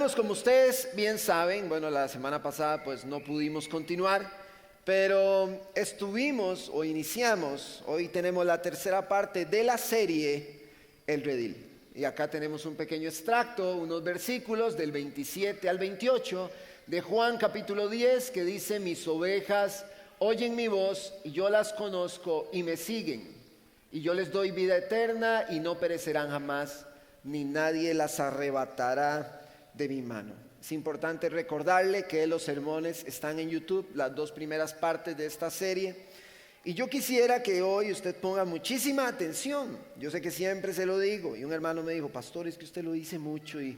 Hermanos, como ustedes bien saben, bueno, la semana pasada pues no pudimos continuar, pero estuvimos o iniciamos, hoy tenemos la tercera parte de la serie El Redil. Y acá tenemos un pequeño extracto, unos versículos del 27 al 28 de Juan capítulo 10 que dice: mis ovejas oyen mi voz y yo las conozco y me siguen. Y yo les doy vida eterna y no perecerán jamás, ni nadie las arrebatará de mi mano. Es importante recordarle que los sermones están en YouTube, las dos primeras partes de esta serie. Y yo quisiera que hoy usted ponga muchísima atención. Yo sé que siempre se lo digo. Y un hermano me dijo: pastor, es que usted lo dice mucho y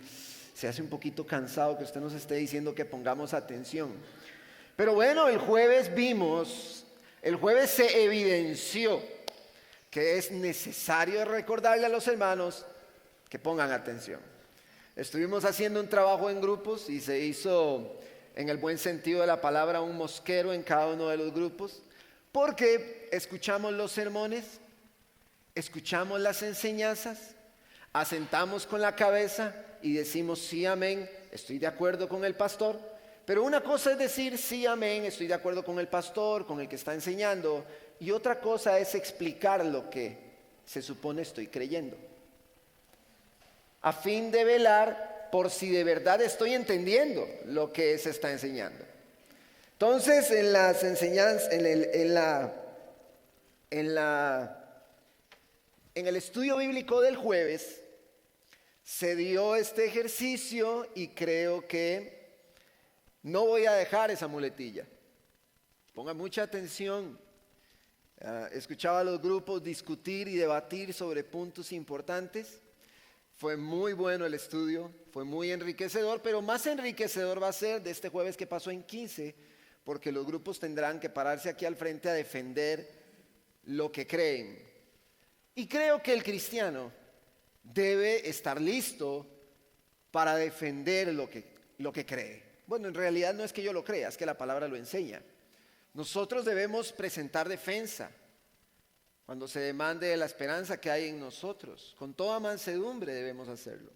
se hace un poquito cansado que usted nos esté diciendo que pongamos atención. Pero bueno, el jueves se evidenció que es necesario recordarle a los hermanos que pongan atención. Estuvimos haciendo un trabajo en grupos y se hizo, en el buen sentido de la palabra, un mosquero en cada uno de los grupos, porque escuchamos los sermones, escuchamos las enseñanzas, asentamos con la cabeza y decimos sí, amén, estoy de acuerdo con el pastor. Pero una cosa es decir sí, amén, estoy de acuerdo con el pastor, con el que está enseñando, y otra cosa es explicar lo que se supone estoy creyendo, a fin de velar por si de verdad estoy entendiendo lo que se está enseñando. Entonces, en las enseñanzas, en el estudio bíblico del jueves, se dio este ejercicio y creo que no voy a dejar esa muletilla. Ponga mucha atención. Escuchaba a los grupos discutir y debatir sobre puntos importantes. Fue muy bueno el estudio, fue muy enriquecedor, pero más enriquecedor va a ser de este jueves que pasó en 15, porque los grupos tendrán que pararse aquí al frente a defender lo que creen. Y creo que el cristiano debe estar listo para defender lo que cree. Bueno, en realidad no es que yo lo crea, es que la palabra lo enseña. Nosotros debemos presentar defensa cuando se demande de la esperanza que hay en nosotros. Con toda mansedumbre debemos hacerlo.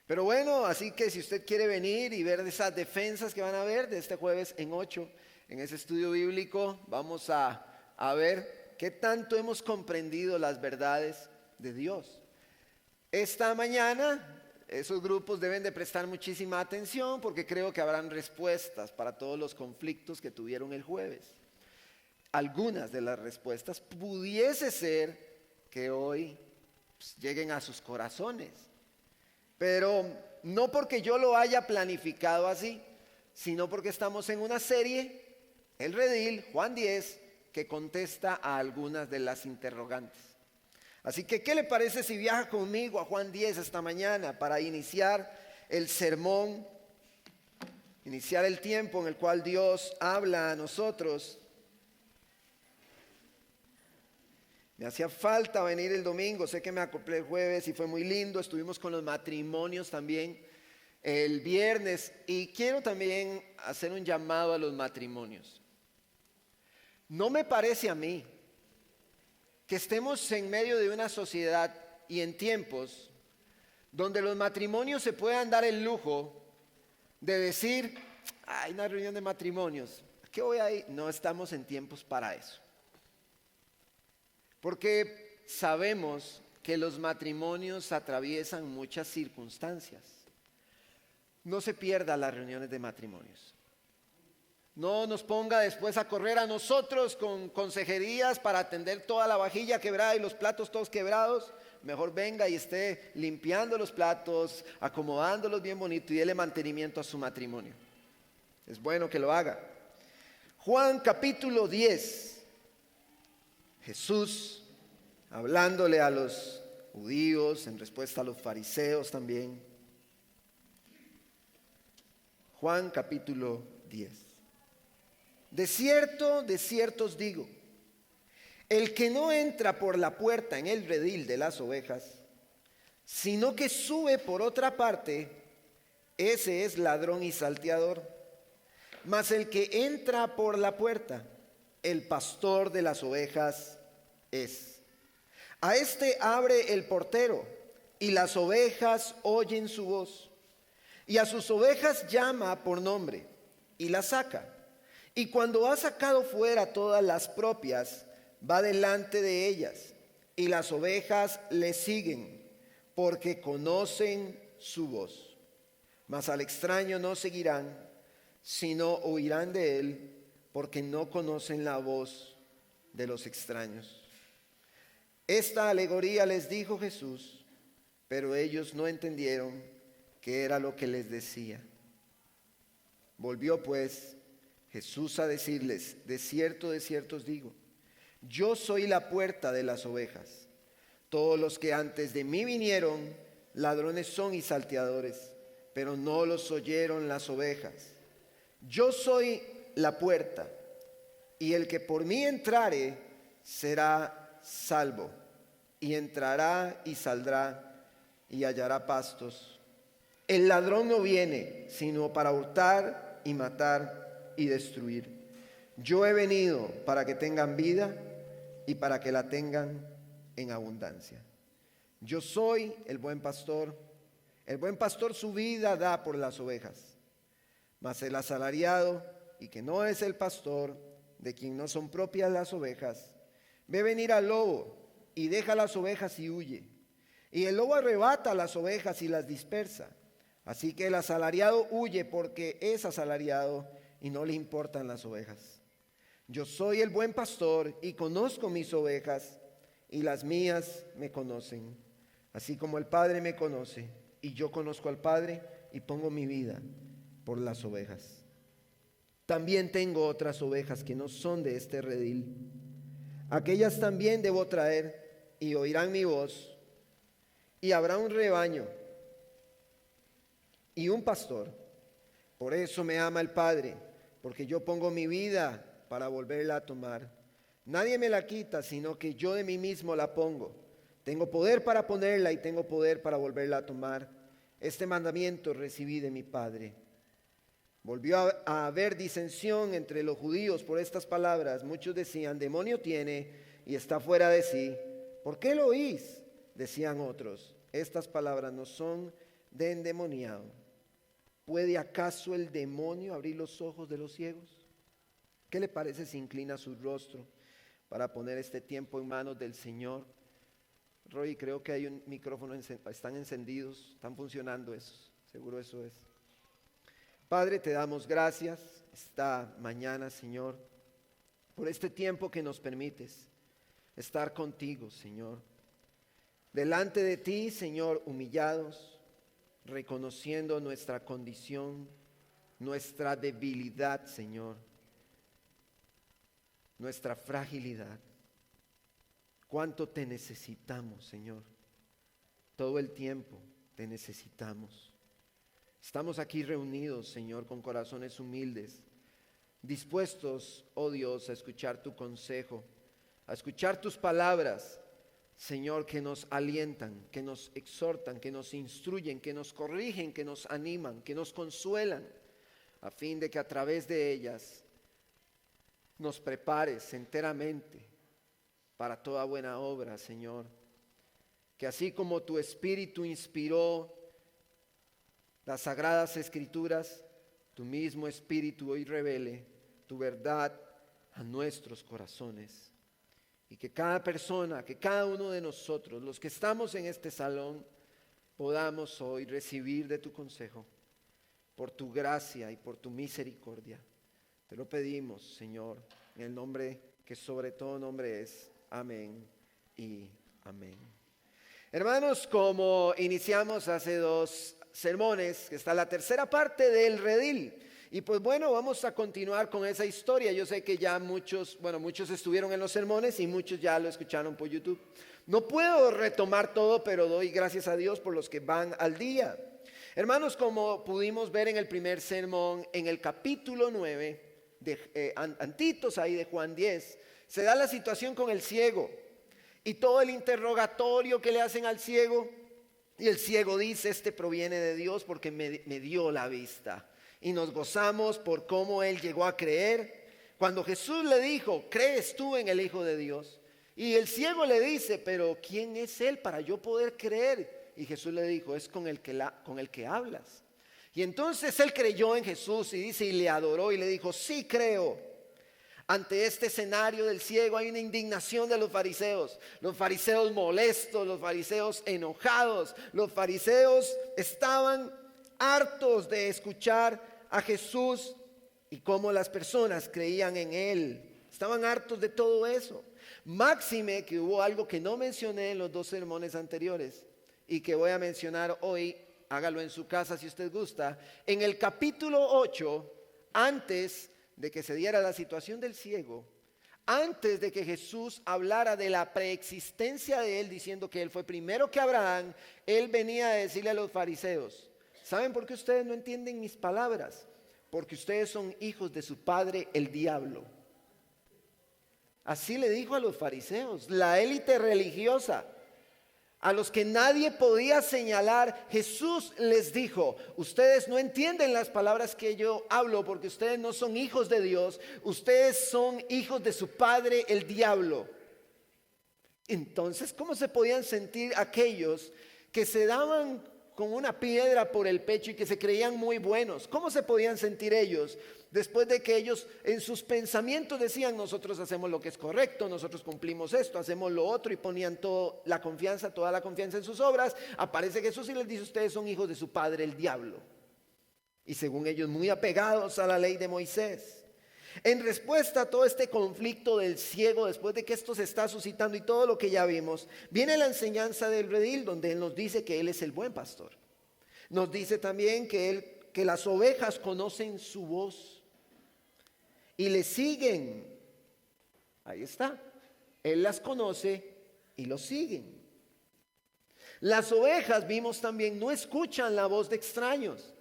Pero bueno, así que si usted quiere venir y ver esas defensas que van a ver de este jueves en 8, en ese estudio bíblico, vamos a ver qué tanto hemos comprendido las verdades de Dios. Esta mañana esos grupos deben de prestar muchísima atención porque creo que habrán respuestas para todos los conflictos que tuvieron el jueves. Algunas de las respuestas pudiese ser que hoy lleguen a sus corazones, pero no porque yo lo haya planificado así, sino porque estamos en una serie, El Redil, Juan 10, que contesta a algunas de las interrogantes. Así que, ¿qué le parece si viaja conmigo a Juan 10 esta mañana para iniciar el sermón, iniciar el tiempo en el cual Dios habla a nosotros? Me hacía falta venir el domingo, sé que me acoplé el jueves y fue muy lindo, estuvimos con los matrimonios también el viernes y quiero también hacer un llamado a los matrimonios. No me parece a mí que estemos en medio de una sociedad y en tiempos donde los matrimonios se puedan dar el lujo de decir: hay una reunión de matrimonios, ¿a qué voy a ir? No estamos en tiempos para eso. Porque sabemos que los matrimonios atraviesan muchas circunstancias. No se pierda las reuniones de matrimonios. No nos ponga después a correr a nosotros con consejerías para atender toda la vajilla quebrada y los platos todos quebrados. Mejor venga y esté limpiando los platos, acomodándolos bien bonito y déle mantenimiento a su matrimonio. Es bueno que lo haga. Juan capítulo 10. Jesús hablándole a los judíos en respuesta a los fariseos también. Juan capítulo 10. De cierto os digo, el que no entra por la puerta en el redil de las ovejas, sino que sube por otra parte, ese es ladrón y salteador. Mas el que entra por la puerta, el pastor de las ovejas es. A este abre el portero, y las ovejas oyen su voz. y a sus ovejas llama por nombre y las saca. Y cuando ha sacado fuera todas las propias, va delante de ellas, y las ovejas le siguen, porque conocen su voz. Mas al extraño no seguirán, sino oirán de él, porque no conocen la voz de los extraños. Esta alegoría les dijo Jesús, pero ellos no entendieron qué era lo que les decía. Volvió pues Jesús a decirles: de cierto os digo, yo soy la puerta de las ovejas. Todos los que antes de mí vinieron, ladrones son y salteadores, pero no los oyeron las ovejas. Yo soy la puerta, y el que por mí entrare será salvo, y entrará y saldrá y hallará pastos. El ladrón no viene sino para hurtar y matar y destruir. Yo he venido para que tengan vida y para que la tengan en abundancia. Yo soy el buen pastor. El buen pastor su vida da por las ovejas. Mas el asalariado, y que no es el pastor, de quien no son propias las ovejas, ve venir al lobo y deja las ovejas y huye. Y el lobo arrebata las ovejas y las dispersa. Así que el asalariado huye porque es asalariado y no le importan las ovejas. Yo soy el buen pastor y conozco mis ovejas, y las mías me conocen, así como el Padre me conoce, y yo conozco al Padre y pongo mi vida por las ovejas. También tengo otras ovejas que no son de este redil. Aquellas también debo traer, y oirán mi voz, y habrá un rebaño y un pastor. Por eso me ama el Padre, porque yo pongo mi vida para volverla a tomar. Nadie me la quita, sino que yo de mí mismo la pongo. Tengo poder para ponerla y tengo poder para volverla a tomar. Este mandamiento recibí de mi Padre. Volvió a haber disensión entre los judíos por estas palabras. Muchos decían: demonio tiene y está fuera de sí. ¿Por qué lo oís?, decían otros. Estas palabras no son de endemoniado. ¿Puede acaso el demonio abrir los ojos de los ciegos? ¿Qué le parece si inclina su rostro para poner este tiempo en manos del Señor? Roy, creo que hay un micrófono, están encendidos, están funcionando esos, seguro eso es. Padre, te damos gracias esta mañana, Señor, por este tiempo que nos permites estar contigo, Señor. Delante de ti, Señor, humillados, reconociendo nuestra condición, nuestra debilidad, Señor, nuestra fragilidad. Cuánto te necesitamos, Señor. Todo el tiempo te necesitamos. Estamos aquí reunidos, Señor, con corazones humildes, dispuestos, oh Dios, a escuchar tu consejo, a escuchar tus palabras, Señor, que nos alientan, que nos exhortan, que nos instruyen, que nos corrigen, que nos animan, que nos consuelan, a fin de que a través de ellas nos prepares enteramente para toda buena obra, Señor. Que así como tu Espíritu inspiró las sagradas Escrituras, tu mismo Espíritu hoy revele tu verdad a nuestros corazones. Y que cada persona, que cada uno de nosotros, los que estamos en este salón, podamos hoy recibir de tu consejo, por tu gracia y por tu misericordia. Te lo pedimos, Señor, en el nombre que sobre todo nombre es. Amén y amén. Hermanos, como iniciamos hace 2 sermones, que está la tercera parte del redil, y pues bueno, vamos a continuar con esa historia. Yo sé que ya muchos estuvieron en los sermones y muchos ya lo escucharon por YouTube. No puedo retomar todo, pero doy gracias a Dios por los que van al día. Hermanos, como pudimos ver en el primer sermón, en el capítulo 9, antitos ahí de Juan 10, se da la situación con el ciego y todo el interrogatorio que le hacen al ciego, y el ciego dice: este proviene de Dios porque me dio la vista. Y nos gozamos por cómo él llegó a creer cuando Jesús le dijo: ¿crees tú en el Hijo de Dios? Y el ciego le dice: pero ¿quién es él para yo poder creer? Y Jesús le dijo: es con el que hablas. Y entonces él creyó en Jesús y dice, y le adoró y le dijo, sí creo. Ante este escenario del ciego hay una indignación de los fariseos molestos, los fariseos enojados, los fariseos estaban hartos de escuchar a Jesús y cómo las personas creían en él. Estaban hartos de todo eso. Máxime que hubo algo que no mencioné en los 2 sermones anteriores y que voy a mencionar hoy. Hágalo en su casa si usted gusta. En el capítulo 8, antes de que se diera la situación del ciego, antes de que Jesús hablara de la preexistencia de él, diciendo que él fue primero que Abraham, él venía a decirle a los fariseos, ¿saben por qué ustedes no entienden mis palabras? Porque ustedes son hijos de su padre el diablo. Así le dijo a los fariseos, la élite religiosa, a los que nadie podía señalar. Jesús les dijo, ustedes no entienden las palabras que yo hablo porque ustedes no son hijos de Dios, ustedes son hijos de su padre el diablo. Entonces, ¿cómo se podían sentir aquellos que se daban con una piedra por el pecho y que se creían muy buenos? ¿Cómo se podían sentir ellos después de que ellos en sus pensamientos decían, nosotros hacemos lo que es correcto, nosotros cumplimos esto, hacemos lo otro, y ponían toda la confianza en sus obras? Aparece Jesús y les dice, ustedes son hijos de su padre el diablo, y según ellos muy apegados a la ley de Moisés. En respuesta a todo este conflicto del ciego, después de que esto se está suscitando y todo lo que ya vimos, viene la enseñanza del redil, donde él nos dice que él es el buen pastor. Nos dice también que las ovejas conocen su voz y le siguen. Ahí está. Él las conoce y lo siguen. Las ovejas, vimos también, no escuchan la voz de extraños,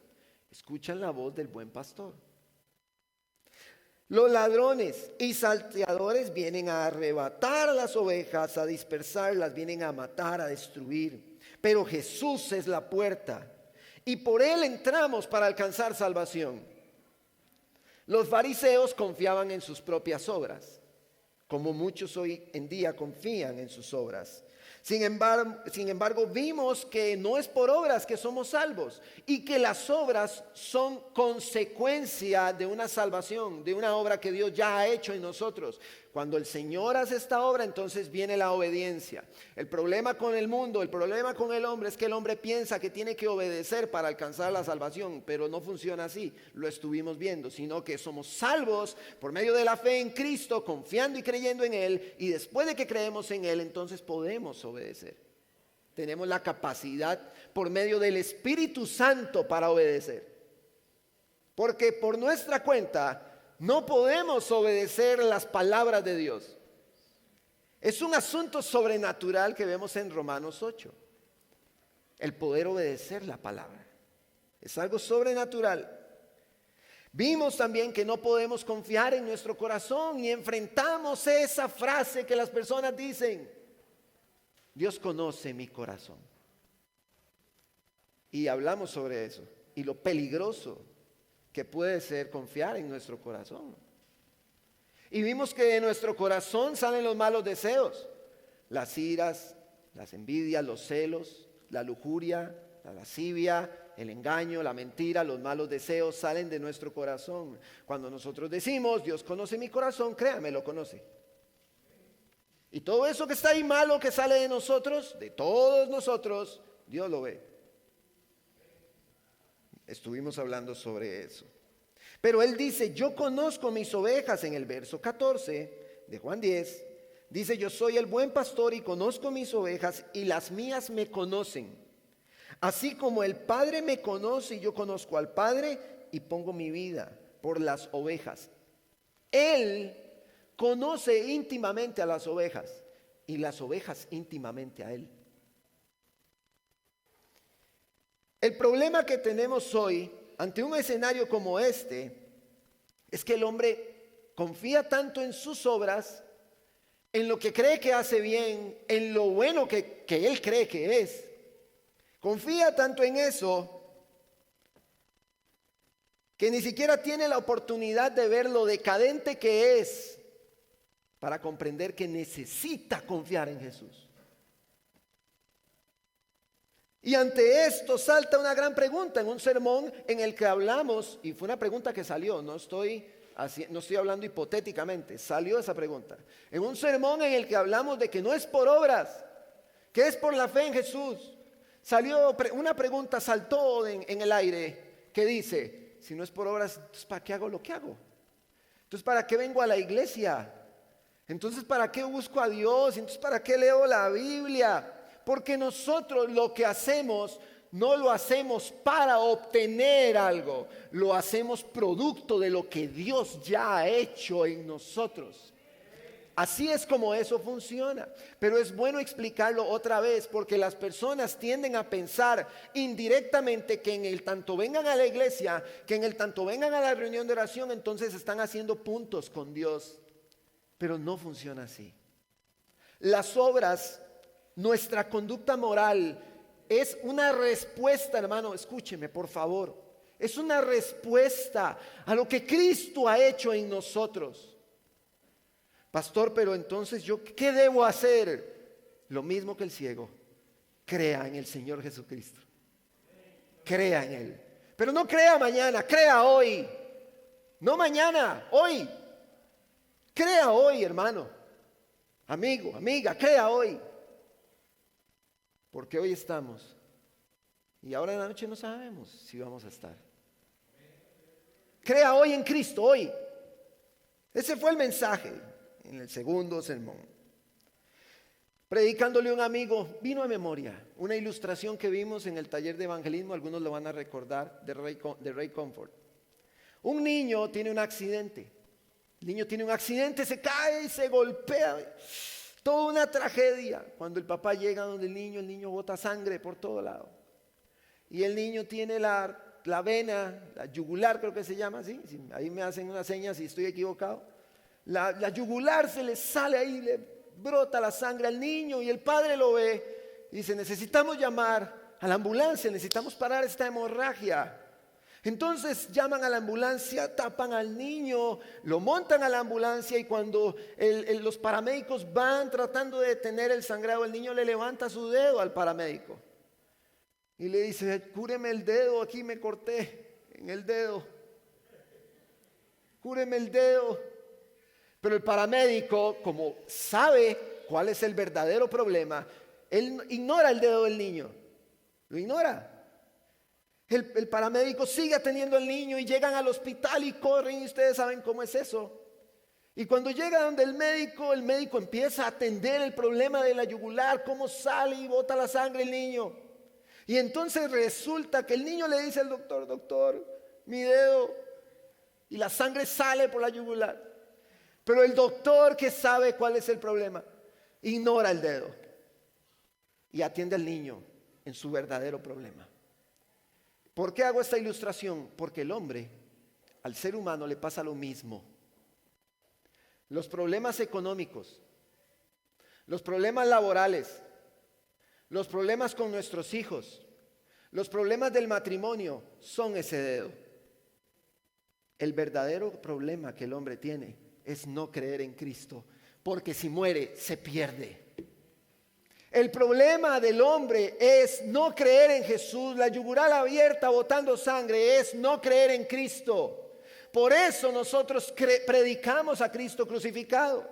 escuchan la voz del buen pastor. Los ladrones y salteadores vienen a arrebatar a las ovejas, a dispersarlas, vienen a matar, a destruir. Pero Jesús es la puerta y por él entramos para alcanzar salvación. Los fariseos confiaban en sus propias obras, como muchos hoy en día confían en sus obras. Sin embargo, vimos que no es por obras que somos salvos y que las obras son consecuencia de una salvación, de una obra que Dios ya ha hecho en nosotros. Cuando el Señor hace esta obra, entonces viene la obediencia. El problema con el mundo, el problema con el hombre es que el hombre piensa que tiene que obedecer para alcanzar la salvación, pero no funciona así, lo estuvimos viendo, sino que somos salvos por medio de la fe en Cristo, confiando y creyendo en Él, y después de que creemos en Él, entonces podemos obedecer. Tenemos la capacidad por medio del Espíritu Santo para obedecer, porque por nuestra cuenta no podemos obedecer las palabras de Dios. Es un asunto sobrenatural que vemos en Romanos 8. El poder obedecer la palabra. Es algo sobrenatural. Vimos también que no podemos confiar en nuestro corazón y enfrentamos esa frase que las personas dicen: Dios conoce mi corazón. Y hablamos sobre eso y lo peligroso que puede ser confiar en nuestro corazón. Y vimos que de nuestro corazón salen los malos deseos, las iras, las envidias, los celos, la lujuria, la lascivia, el engaño, la mentira. Los malos deseos salen de nuestro corazón. Cuando nosotros decimos, Dios conoce mi corazón, créame, lo conoce. Y todo eso que está ahí malo que sale de nosotros, de todos nosotros, Dios lo ve. Estuvimos hablando sobre eso. Pero él dice, yo conozco mis ovejas, en el verso 14 de Juan 10. Dice, yo soy el buen pastor y conozco mis ovejas y las mías me conocen. Así como el Padre me conoce y yo conozco al Padre y pongo mi vida por las ovejas. Él conoce íntimamente a las ovejas y las ovejas íntimamente a él. El problema que tenemos hoy ante un escenario como este es que el hombre confía tanto en sus obras, en lo que cree que hace bien, en lo bueno que él cree que es. Confía tanto en eso que ni siquiera tiene la oportunidad de ver lo decadente que es para comprender que necesita confiar en Jesús. Y ante esto salta una gran pregunta en un sermón en el que hablamos, y fue una pregunta que salió, no estoy hablando hipotéticamente, salió esa pregunta. En un sermón en el que hablamos de que no es por obras, que es por la fe en Jesús. Salió una pregunta, saltó en el aire, que dice, si no es por obras, entonces ¿para qué hago lo que hago? Entonces ¿para qué vengo a la iglesia? Entonces ¿para qué busco a Dios? Entonces ¿para qué leo la Biblia? Porque nosotros lo que hacemos no lo hacemos para obtener algo, lo hacemos producto de lo que Dios ya ha hecho en nosotros. Así es como eso funciona, pero es bueno explicarlo otra vez porque las personas tienden a pensar indirectamente que en el tanto vengan a la iglesia, que en el tanto vengan a la reunión de oración, entonces están haciendo puntos con Dios, pero no funciona así. Las obras, nuestra conducta moral es una respuesta, hermano, escúcheme por favor, es una respuesta a lo que Cristo ha hecho en nosotros. Pastor, pero entonces yo, ¿qué debo hacer? Lo mismo que el ciego, crea en el Señor Jesucristo, crea en Él, pero no crea mañana, crea hoy, no mañana, hoy, crea hoy, hermano, amigo, amiga, crea hoy. Porque hoy estamos y ahora en la noche no sabemos si vamos a estar. Crea hoy en Cristo, hoy. Ese fue el mensaje en el segundo sermón. Predicándole a un amigo, vino a memoria una ilustración que vimos en el taller de evangelismo, algunos lo van a recordar, de Ray Comfort. Un niño tiene un accidente. El niño tiene un accidente, se cae y se golpea. Toda una tragedia. Cuando el papá llega donde el niño bota sangre por todo lado. Y el niño tiene la vena, la yugular creo que se llama así. Ahí me hacen una seña si estoy equivocado. La yugular se le sale ahí, le brota la sangre al niño y el padre lo ve. Y dice, necesitamos llamar a la ambulancia, necesitamos parar esta hemorragia. Entonces llaman a la ambulancia, tapan al niño, lo montan a la ambulancia y cuando los paramédicos van tratando de detener el sangrado, el niño le levanta su dedo al paramédico y le dice, cúreme el dedo, aquí me corté en el dedo, cúreme el dedo. Pero el paramédico, como sabe cuál es el verdadero problema, él ignora el dedo del niño, lo ignora. El paramédico sigue atendiendo al niño y llegan al hospital y corren y ustedes saben cómo es eso. Y cuando llega donde el médico empieza a atender el problema de la yugular, cómo sale y bota la sangre el niño. Y entonces resulta que el niño le dice al doctor, doctor, mi dedo, y la sangre sale por la yugular. Pero el doctor que sabe cuál es el problema, ignora el dedo y atiende al niño en su verdadero problema. ¿Por qué hago esta ilustración? Porque el hombre, al ser humano le pasa lo mismo. Los problemas económicos, los problemas laborales, los problemas con nuestros hijos, los problemas del matrimonio son ese dedo. El verdadero problema que el hombre tiene es no creer en Cristo, porque si muere se pierde. El problema del hombre es no creer en Jesús. La yugular abierta botando sangre es no creer en Cristo. Por eso nosotros predicamos a Cristo crucificado.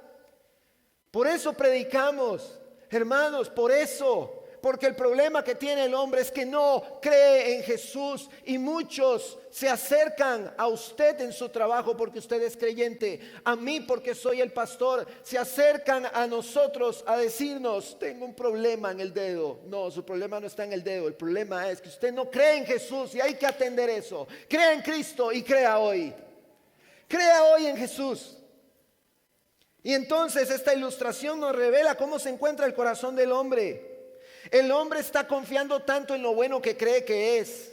Por eso predicamos, hermanos, por eso. Porque el problema que tiene el hombre es que no cree en Jesús y muchos se acercan a usted en su trabajo porque usted es creyente, a mí porque soy el pastor, se acercan a nosotros a decirnos, tengo un problema en el dedo. No, su problema no está en el dedo, el problema es que usted no cree en Jesús y hay que atender eso. Crea en Cristo y crea hoy. Crea hoy en Jesús. Y entonces esta ilustración nos revela cómo se encuentra el corazón del hombre. El hombre está confiando tanto en lo bueno que cree que es,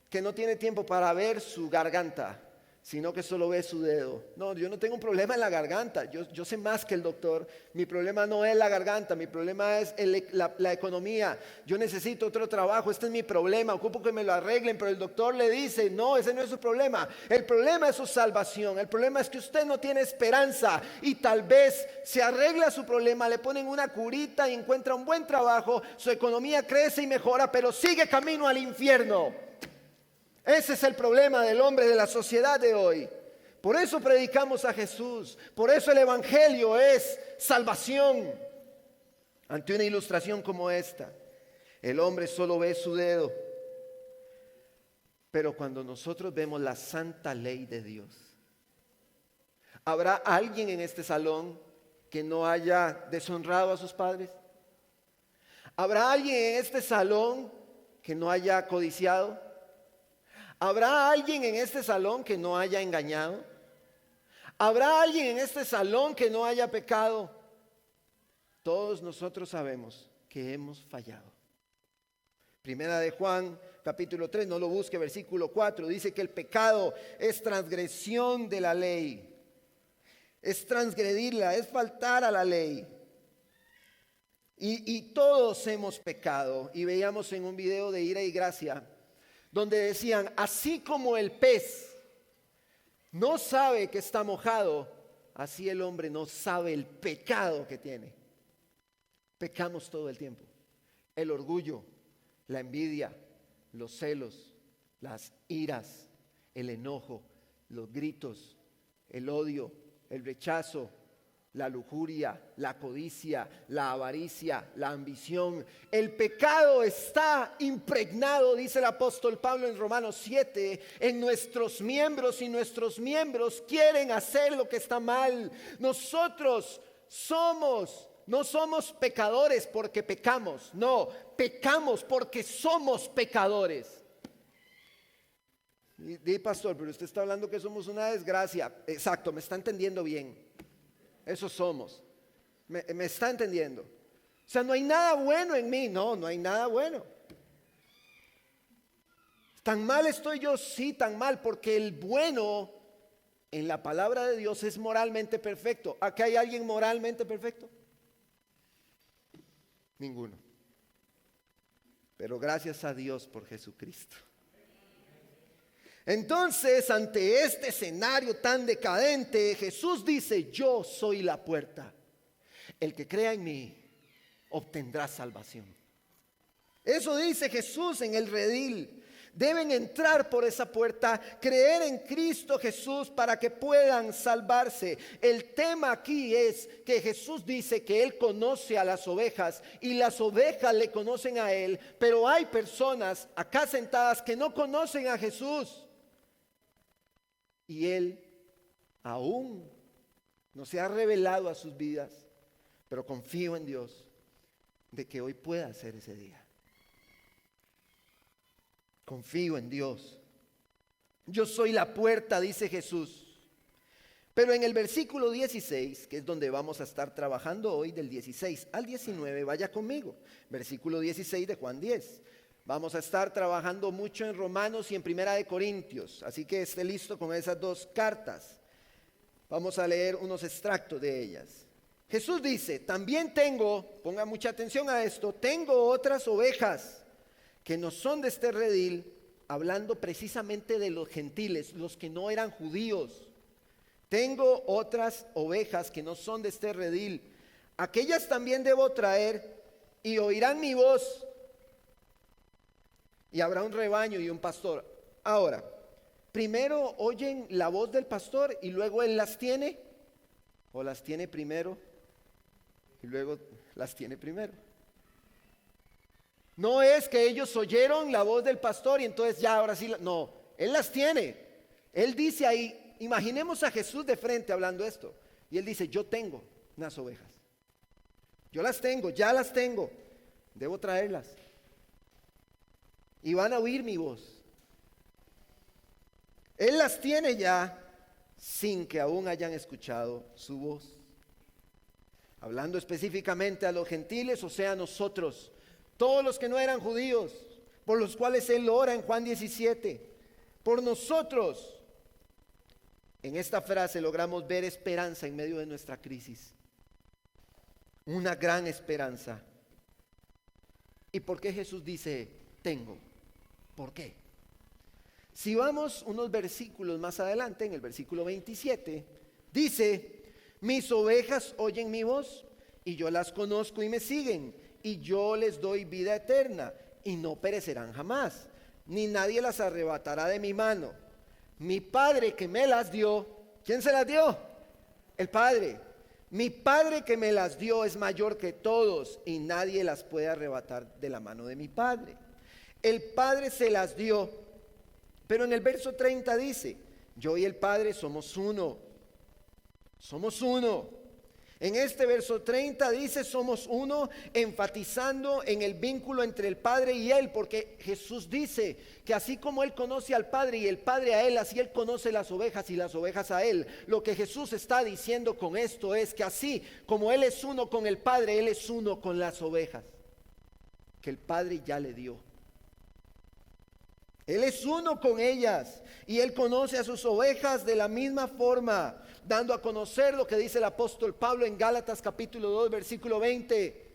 que no tiene tiempo para ver su garganta, sino que solo ve su dedo. No, yo no tengo un problema en la garganta, yo sé más que el doctor. Mi problema no es la garganta, mi problema es la economía. Yo necesito otro trabajo, este es mi problema, ocupo que me lo arreglen, pero el doctor le dice, no, ese no es su problema. El problema es su salvación, el problema es que usted no tiene esperanza y tal vez se arregla su problema, le ponen una curita y encuentra un buen trabajo, su economía crece y mejora, pero sigue camino al infierno. Ese es el problema del hombre, de la sociedad de hoy. Por eso predicamos a Jesús. Por eso el evangelio es salvación. Ante una ilustración como esta, el hombre solo ve su dedo. Pero cuando nosotros vemos la santa ley de Dios, ¿habrá alguien en este salón que no haya deshonrado a sus padres? ¿Habrá alguien en este salón que no haya codiciado? ¿Habrá alguien en este salón que no haya engañado? ¿Habrá alguien en este salón que no haya pecado? Todos nosotros sabemos que hemos fallado. Primera de Juan, capítulo 3, no lo busque, versículo 4, dice que el pecado es transgresión de la ley. Es transgredirla, es faltar a la ley. Y todos hemos pecado. Y veíamos en un video de Ira y Gracia, donde decían, así como el pez no sabe que está mojado, así el hombre no sabe el pecado que tiene. Pecamos todo el tiempo. El orgullo, la envidia, los celos, las iras, el enojo, los gritos, el odio, el rechazo, la lujuria, la codicia, la avaricia, la ambición. El pecado está impregnado, dice el apóstol Pablo en Romanos 7, en nuestros miembros, y nuestros miembros quieren hacer lo que está mal. Nosotros no somos pecadores porque pecamos, no, pecamos porque somos pecadores. Di, pastor, pero usted está hablando que somos una desgracia. Exacto, me está entendiendo bien. Eso somos. Me está entendiendo. O sea, no hay nada bueno en mí. No hay nada bueno. ¿Tan mal estoy yo? Sí, tan mal, porque el bueno en la palabra de Dios es moralmente perfecto. ¿Acá hay alguien moralmente perfecto? Ninguno. Pero gracias a Dios por Jesucristo. Entonces, ante este escenario tan decadente, Jesús dice, yo soy la puerta. El que crea en mí obtendrá salvación. Eso dice Jesús en el redil. Deben entrar por esa puerta, creer en Cristo Jesús para que puedan salvarse. El tema aquí es que Jesús dice que Él conoce a las ovejas y las ovejas le conocen a Él, pero hay personas acá sentadas que no conocen a Jesús. Y Él aún no se ha revelado a sus vidas, pero confío en Dios de que hoy pueda ser ese día. Confío en Dios. Yo soy la puerta, dice Jesús. Pero en el versículo 16, que es donde vamos a estar trabajando hoy, del 16 al 19, vaya conmigo. Versículo 16 de Juan 10. Vamos a estar trabajando mucho en Romanos y en Primera de Corintios, así que esté listo con esas dos cartas. Vamos a leer unos extractos de ellas. Jesús dice, también tengo, ponga mucha atención a esto, tengo otras ovejas que no son de este redil, hablando precisamente de los gentiles, los que no eran judíos. Tengo otras ovejas que no son de este redil, aquellas también debo traer y oirán mi voz. Y habrá un rebaño y un pastor. Ahora, primero oyen la voz del pastor y luego él las tiene, o las tiene primero y luego las tiene primero. No es que ellos oyeron la voz del pastor y entonces ya ahora sí, no, él las tiene. Él dice ahí, imaginemos a Jesús de frente hablando esto, y él dice, yo tengo unas ovejas. Yo las tengo, ya las tengo, debo traerlas. Y van a oír mi voz. Él las tiene ya sin que aún hayan escuchado su voz. Hablando específicamente a los gentiles, o sea, nosotros, todos los que no eran judíos, por los cuales Él ora en Juan 17, por nosotros. En esta frase logramos ver esperanza en medio de nuestra crisis. Una gran esperanza. ¿Y por qué Jesús dice tengo? ¿Por qué? Si vamos unos versículos más adelante, en el versículo 27, dice: mis ovejas oyen mi voz, y yo las conozco y me siguen, y yo les doy vida eterna, y no perecerán jamás, ni nadie las arrebatará de mi mano. Mi Padre que me las dio, ¿quién se las dio? El Padre. Mi Padre que me las dio es mayor que todos, y nadie las puede arrebatar de la mano de mi Padre. El Padre se las dio, pero en el verso 30 dice: yo y el Padre somos uno. Somos uno. En este verso 30 dice somos uno, enfatizando en el vínculo entre el Padre y Él, porque Jesús dice que así como Él conoce al Padre y el Padre a Él, así Él conoce las ovejas y las ovejas a Él. Lo que Jesús está diciendo con esto es que así como Él es uno con el Padre, Él es uno con las ovejas que el Padre ya le dio. Él es uno con ellas y Él conoce a sus ovejas de la misma forma, dando a conocer lo que dice el apóstol Pablo en Gálatas capítulo 2 versículo 20.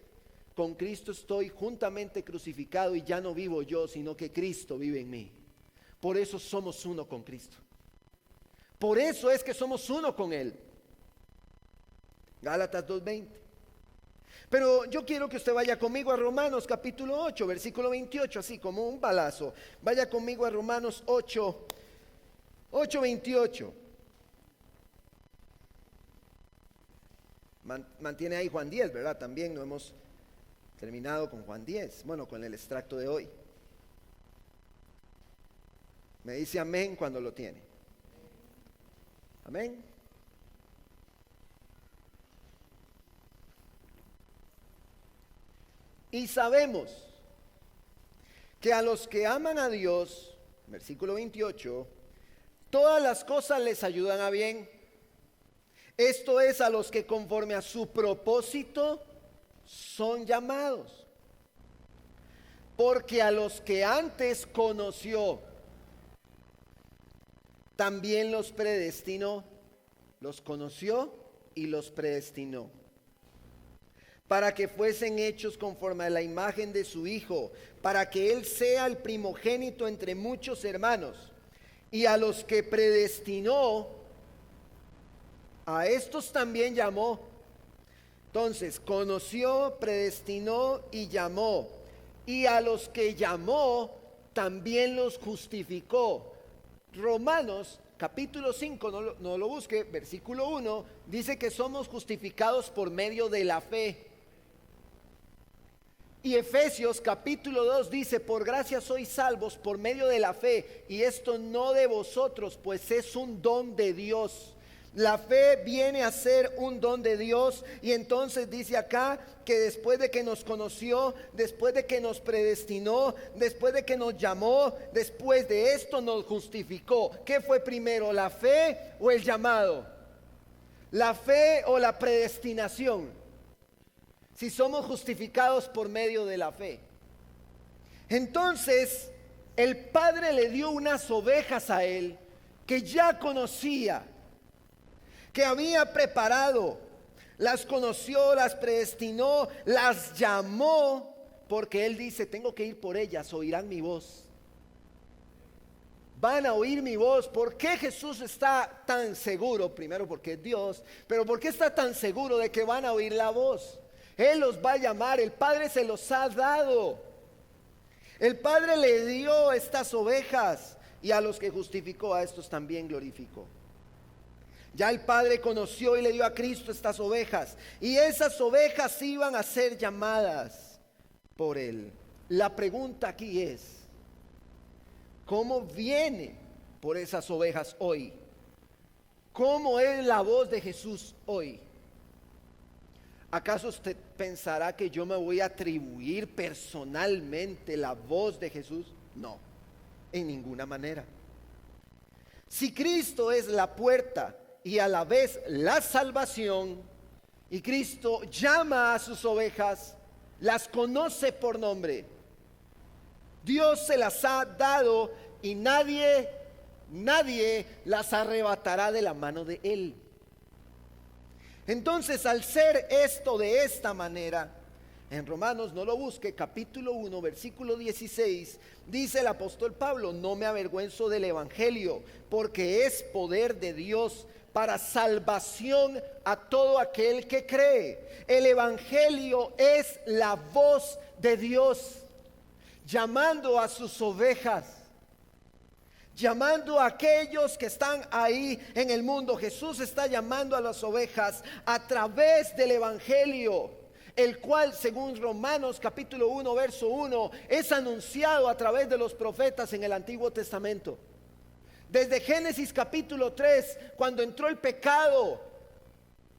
Con Cristo estoy juntamente crucificado y ya no vivo yo, sino que Cristo vive en mí. Por eso somos uno con Cristo. Por eso es que somos uno con Él. Gálatas 2:20. Pero yo quiero que usted vaya conmigo a Romanos capítulo 8, versículo 28, así como un balazo. Vaya conmigo a Romanos 8:28. Mantiene ahí Juan 10, ¿verdad? También no hemos terminado con Juan 10, bueno, con el extracto de hoy. Me dice amén cuando lo tiene. Amén. Y sabemos que a los que aman a Dios, versículo 28, todas las cosas les ayudan a bien. Esto es, a los que conforme a su propósito son llamados. Porque a los que antes conoció, también los predestinó. Los conoció y los predestinó, para que fuesen hechos conforme a la imagen de su Hijo, para que Él sea el primogénito entre muchos hermanos. Y a los que predestinó, a estos también llamó. Entonces, conoció, predestinó y llamó. Y a los que llamó, también los justificó. Romanos capítulo 5, no lo busque, versículo 1, dice que somos justificados por medio de la fe. Y Efesios capítulo 2 dice: por gracia sois salvos por medio de la fe, y esto no de vosotros, pues es un don de Dios. La fe viene a ser un don de Dios. Y entonces dice acá que después de que nos conoció, después de que nos predestinó, después de que nos llamó, después de esto nos justificó. ¿Qué fue primero, la fe o el llamado? ¿La fe o la predestinación? Si somos justificados por medio de la fe. Entonces el Padre le dio unas ovejas a Él que ya conocía, que había preparado, las conoció, las predestinó, las llamó, porque Él dice: tengo que ir por ellas, oirán mi voz. Van a oír mi voz. ¿Por qué Jesús está tan seguro? Primero porque es Dios, pero ¿por qué está tan seguro de que van a oír la voz? Él los va a llamar, el Padre se los ha dado. El Padre le dio estas ovejas, y a los que justificó, a estos también glorificó. Ya el Padre conoció y le dio a Cristo estas ovejas, y esas ovejas iban a ser llamadas por Él. La pregunta aquí es: ¿cómo viene por esas ovejas hoy? ¿Cómo es la voz de Jesús hoy? ¿Acaso usted pensará que yo me voy a atribuir personalmente la voz de Jesús? No, en ninguna manera. Si Cristo es la puerta y a la vez la salvación, y Cristo llama a sus ovejas, las conoce por nombre, Dios se las ha dado, y nadie nadie las arrebatará de la mano de Él. Entonces, al ser esto de esta manera, en Romanos, no lo busque, capítulo 1, versículo 16, dice el apóstol Pablo: no me avergüenzo del evangelio, porque es poder de Dios para salvación a todo aquel que cree. El evangelio es la voz de Dios llamando a sus ovejas, llamando a aquellos que están ahí en el mundo. Jesús está llamando a las ovejas a través del evangelio, el cual, según Romanos capítulo 1, verso 1, es anunciado a través de los profetas en el Antiguo Testamento. Desde Génesis capítulo 3, cuando entró el pecado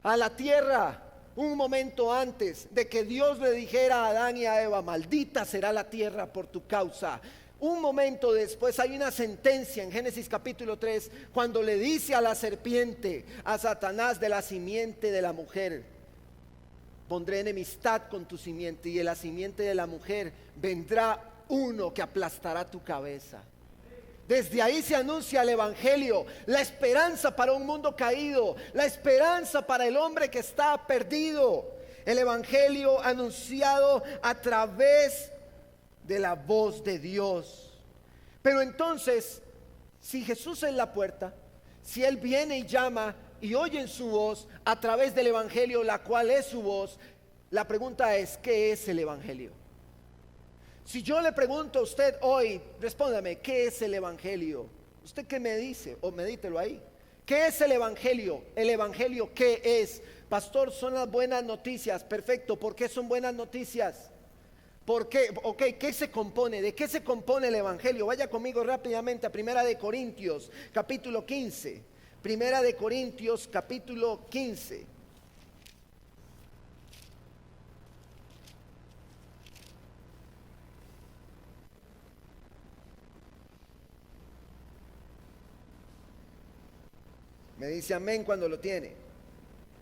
a la tierra, un momento antes de que Dios le dijera a Adán y a Eva: maldita será la tierra por tu causa. Un momento después hay una sentencia en Génesis capítulo 3, cuando le dice a la serpiente, a Satanás: de la simiente de la mujer pondré enemistad con tu simiente, y de la simiente de la mujer vendrá uno que aplastará tu cabeza. Desde ahí se anuncia el evangelio, la esperanza para un mundo caído, la esperanza para el hombre que está perdido. El evangelio anunciado a través de la voz de Dios. Pero entonces, si Jesús es la puerta, si Él viene y llama y oyen su voz a través del evangelio, la cual es su voz, la pregunta es: ¿qué es el evangelio? Si yo le pregunto a usted hoy, respóndame: ¿qué es el evangelio? ¿Usted qué me dice? O medítelo ahí. ¿Qué es el evangelio? El evangelio, ¿qué es? Pastor, son las buenas noticias. Perfecto. ¿Por qué son buenas noticias? ¿Por qué? Ok, ¿qué se compone? ¿De qué se compone el evangelio? Vaya conmigo rápidamente a Primera de Corintios, capítulo 15. Primera de Corintios, capítulo 15. Me dice amén cuando lo tiene.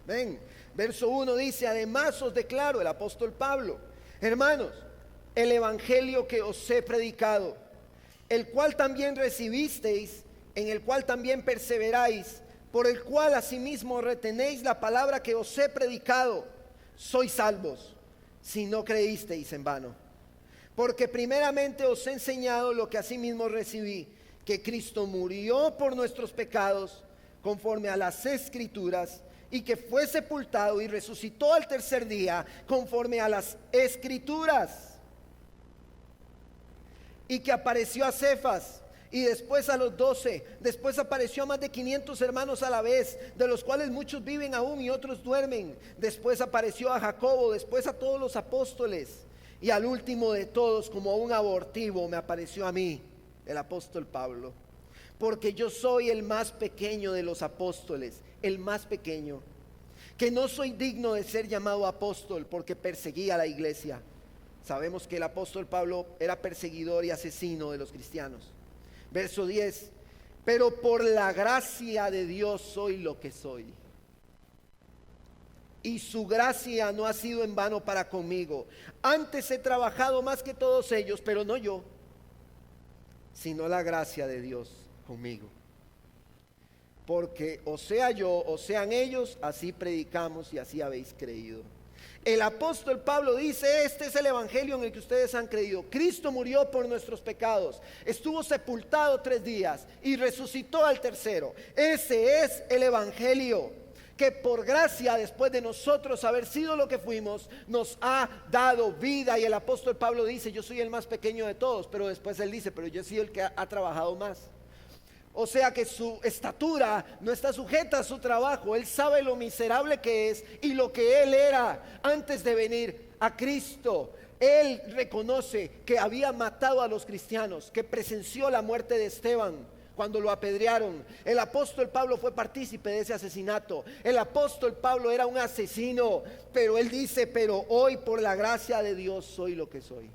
Ven, verso 1 dice: además os declaro, el apóstol Pablo, hermanos, el evangelio que os he predicado, el cual también recibisteis, en el cual también perseveráis, por el cual asimismo retenéis la palabra que os he predicado, sois salvos, si no creísteis en vano. Porque primeramente os he enseñado lo que asimismo recibí, que Cristo murió por nuestros pecados, conforme a las Escrituras, y que fue sepultado y resucitó al tercer día, conforme a las Escrituras, y que apareció a Cefas, y después a los 12, después apareció a más de 500 hermanos a la vez, de los cuales muchos viven aún y otros duermen. Después apareció a Jacobo, después a todos los apóstoles, y al último de todos, como un abortivo, me apareció a mí, el apóstol Pablo. Porque yo soy el más pequeño de los apóstoles, el más pequeño, que no soy digno de ser llamado apóstol, porque perseguí a la iglesia. Sabemos que el apóstol Pablo era perseguidor y asesino de los cristianos. Verso 10: pero por la gracia de Dios soy lo que soy, y su gracia no ha sido en vano para conmigo. Antes he trabajado más que todos ellos, pero no yo, sino la gracia de Dios conmigo. Porque o sea yo o sean ellos, así predicamos y así habéis creído. El apóstol Pablo dice: este es el evangelio en el que ustedes han creído. Cristo murió por nuestros pecados, estuvo sepultado 3 días y resucitó al tercero. Ese es el evangelio, que por gracia, después de nosotros haber sido lo que fuimos, nos ha dado vida. Y el apóstol Pablo dice: yo soy el más pequeño de todos, pero después él dice: pero yo he sido el que ha trabajado más. O sea que su estatura no está sujeta a su trabajo. Él sabe lo miserable que es y lo que él era antes de venir a Cristo. Él reconoce que había matado a los cristianos, que presenció la muerte de Esteban cuando lo apedrearon. El apóstol Pablo fue partícipe de ese asesinato. El apóstol Pablo era un asesino, pero él dice: pero hoy por la gracia de Dios soy lo que soy.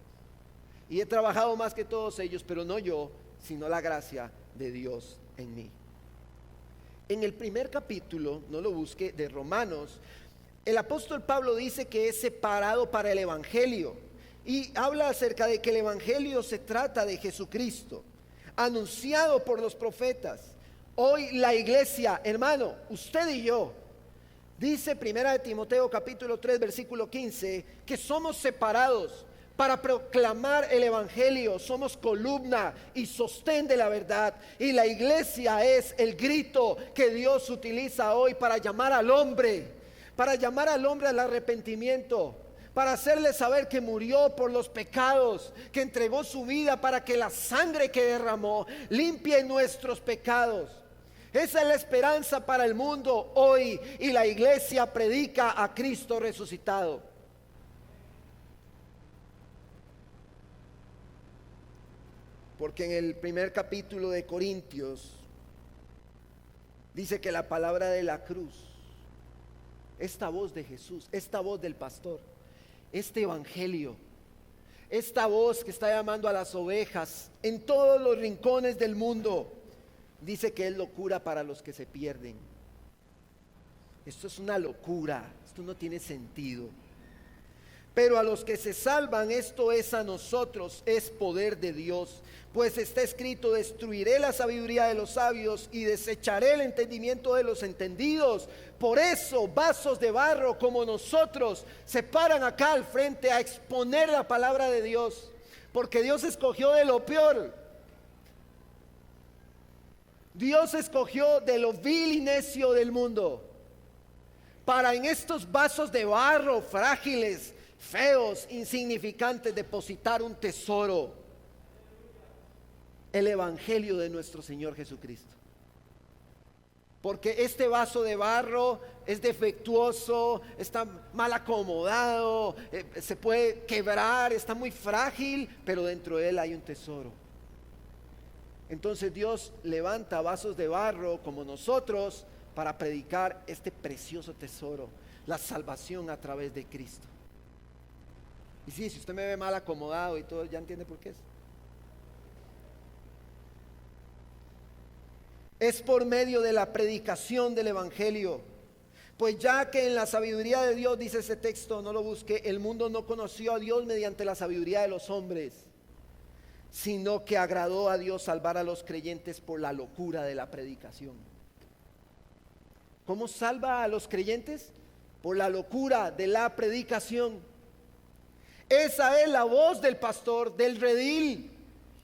Y he trabajado más que todos ellos, pero no yo, sino la gracia de Dios en mí. En el primer capítulo, no lo busque, de Romanos, el apóstol Pablo dice que es separado para el evangelio, y habla acerca de que el evangelio se trata de Jesucristo. anunciado por los profetas. Hoy la iglesia, hermano, usted y yo, dice 1 de Timoteo capítulo 3 versículo 15, que somos separados para proclamar el evangelio. Somos columna y sostén de la verdad, y la iglesia es el grito que Dios utiliza hoy para llamar al hombre al arrepentimiento, para hacerle saber que murió por los pecados, que entregó su vida para que la sangre que derramó limpie nuestros pecados. Esa es la esperanza para el mundo hoy, y la iglesia predica a Cristo resucitado. Porque en el primer capítulo de Corintios dice que la palabra de la cruz, esta voz de Jesús, esta voz del pastor, este evangelio, esta voz que está llamando a las ovejas en todos los rincones del mundo, dice que es locura para los que se pierden. Esto es una locura, esto no tiene sentido. Pero a los que se salvan, esto es a nosotros, es poder de Dios. Pues está escrito: destruiré la sabiduría de los sabios y desecharé el entendimiento de los entendidos. Por eso vasos de barro como nosotros se paran acá al frente a exponer la palabra de Dios, porque Dios escogió de lo peor. Dios escogió de lo vil y necio del mundo para en estos vasos de barro frágiles, feos, insignificantes, depositar un tesoro: el evangelio de nuestro Señor Jesucristo. Porque este vaso de barro es defectuoso, está mal acomodado, se puede quebrar, está muy frágil, pero dentro de él hay un tesoro. Entonces Dios levanta vasos de barro como nosotros para predicar este precioso tesoro, la salvación a través de Cristo. Y sí, si usted me ve mal acomodado y todo, ya entiende por qué es. Es por medio de la predicación del evangelio. Pues ya que en la sabiduría de Dios, dice ese texto, no lo busque, el mundo no conoció a Dios mediante la sabiduría de los hombres, sino que agradó a Dios salvar a los creyentes por la locura de la predicación. ¿Cómo salva a los creyentes? Por la locura de la predicación. Esa es la voz del pastor, del redil.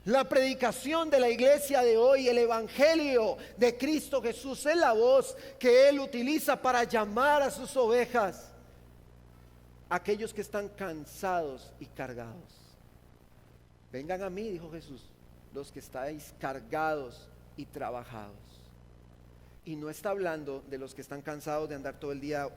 La predicación de la iglesia de hoy, el evangelio de Cristo Jesús, es la voz que Él utiliza para llamar a sus ovejas, aquellos que están cansados y cargados. Vengan a mí, dijo Jesús, los que estáis cargados y trabajados. Y no está hablando de los que están cansados de andar todo el día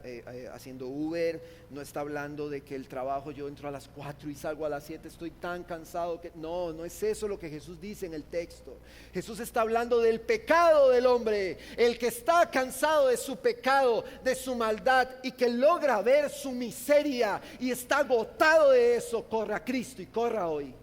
haciendo Uber. No está hablando de que el trabajo, yo entro a las 4 y salgo a las 7, estoy tan cansado que... No, no es eso lo que Jesús dice en el texto. Jesús está hablando del pecado del hombre. El que está cansado de su pecado, de su maldad, y que logra ver su miseria y está agotado de eso, corra a Cristo y corra hoy.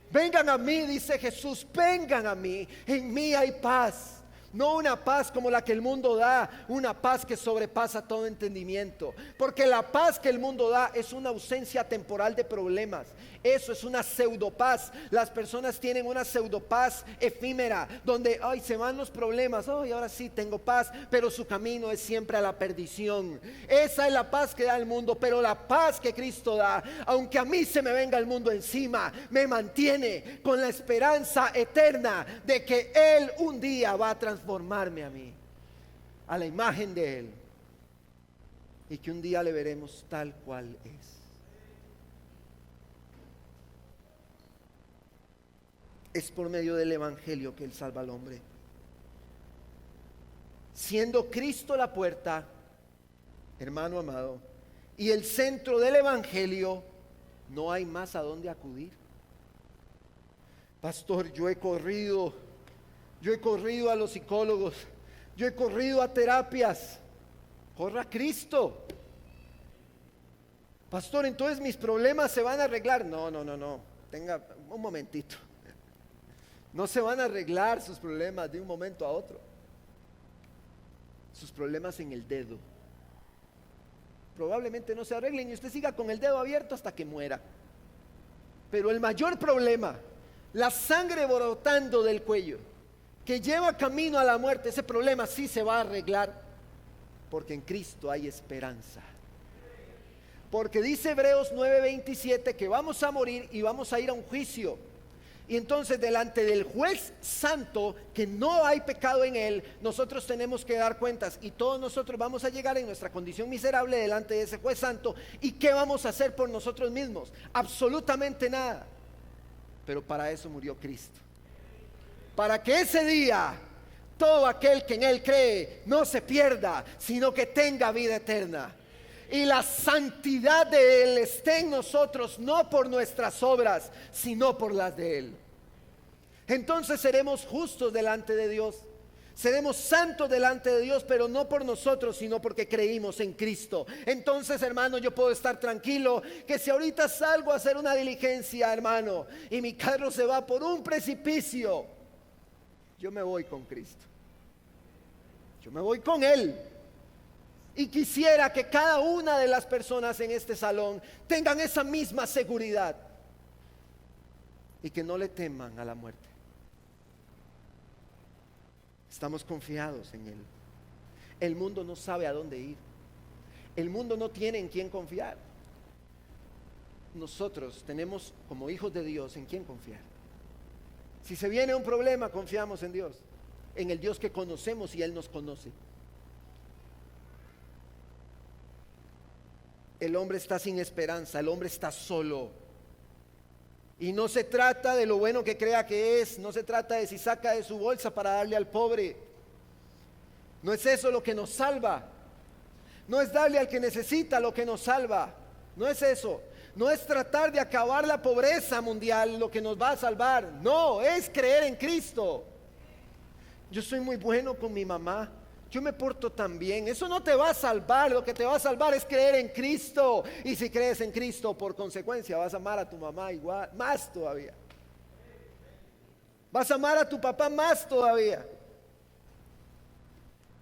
Vengan a mí, dice Jesús, vengan a mí, en mí hay paz. No una paz como la que el mundo da, una paz que sobrepasa todo entendimiento. Porque la paz que el mundo da es una ausencia temporal de problemas. Eso es una pseudopaz. Las personas tienen una pseudopaz efímera, donde ay, se van los problemas, ay, ahora sí tengo paz, pero su camino es siempre a la perdición. Esa es la paz que da el mundo, pero la paz que Cristo da, aunque a mí se me venga el mundo encima, me mantiene con la esperanza eterna de que Él un día va a transformarme a mí, a la imagen de Él, y que un día le veremos tal cual es. Es por medio del evangelio que Él salva al hombre. Siendo Cristo la puerta, hermano amado, y el centro del evangelio, no hay más a dónde acudir. Pastor, yo he corrido a los psicólogos, yo he corrido a terapias. Corra a Cristo. Pastor, entonces mis problemas se van a arreglar. No, tenga un momentito. No se van a arreglar sus problemas de un momento a otro. Sus problemas en el dedo probablemente no se arreglen y usted siga con el dedo abierto hasta que muera. Pero el mayor problema la sangre brotando del cuello, que lleva camino a la muerte, ese problema sí se va a arreglar, porque en Cristo hay esperanza. Porque dice Hebreos 9:27 que vamos a morir y vamos a ir a un juicio. Y entonces delante del juez santo, que no hay pecado en él, nosotros tenemos que dar cuentas. Y todos nosotros vamos a llegar en nuestra condición miserable delante de ese juez santo. ¿Y qué vamos a hacer por nosotros mismos? Absolutamente nada. Pero para eso murió Cristo. Para que ese día todo aquel que en él cree no se pierda, sino que tenga vida eterna. Y la santidad de Él esté en nosotros, no por nuestras obras, sino por las de Él. Entonces seremos justos delante de Dios. Seremos santos delante de Dios, pero no por nosotros, sino porque creímos en Cristo. Entonces, hermano, yo puedo estar tranquilo que si ahorita salgo a hacer una diligencia, hermano, y mi carro se va por un precipicio, yo me voy con Cristo. Yo me voy con Él. Y quisiera que cada una de las personas en este salón tengan esa misma seguridad y que no le teman a la muerte. Estamos confiados en Él. El mundo no sabe a dónde ir. El mundo no tiene en quién confiar. Nosotros tenemos como hijos de Dios en quién confiar. Si se viene un problema, confiamos en Dios, en el Dios que conocemos y Él nos conoce. El hombre está sin esperanza, el hombre está solo. Y no se trata de lo bueno que crea que es, no se trata de si saca de su bolsa para darle al pobre. No es eso lo que nos salva. No es darle al que necesita lo que nos salva. No es eso. No es tratar de acabar la pobreza mundial lo que nos va a salvar. No, es creer en Cristo. Yo soy muy bueno con mi mamá. Yo me porto tan bien. Eso no te va a salvar. Lo que te va a salvar es creer en Cristo. Y si crees en Cristo, por consecuencia, vas a amar a tu mamá igual, más todavía. Vas a amar a tu papá más todavía.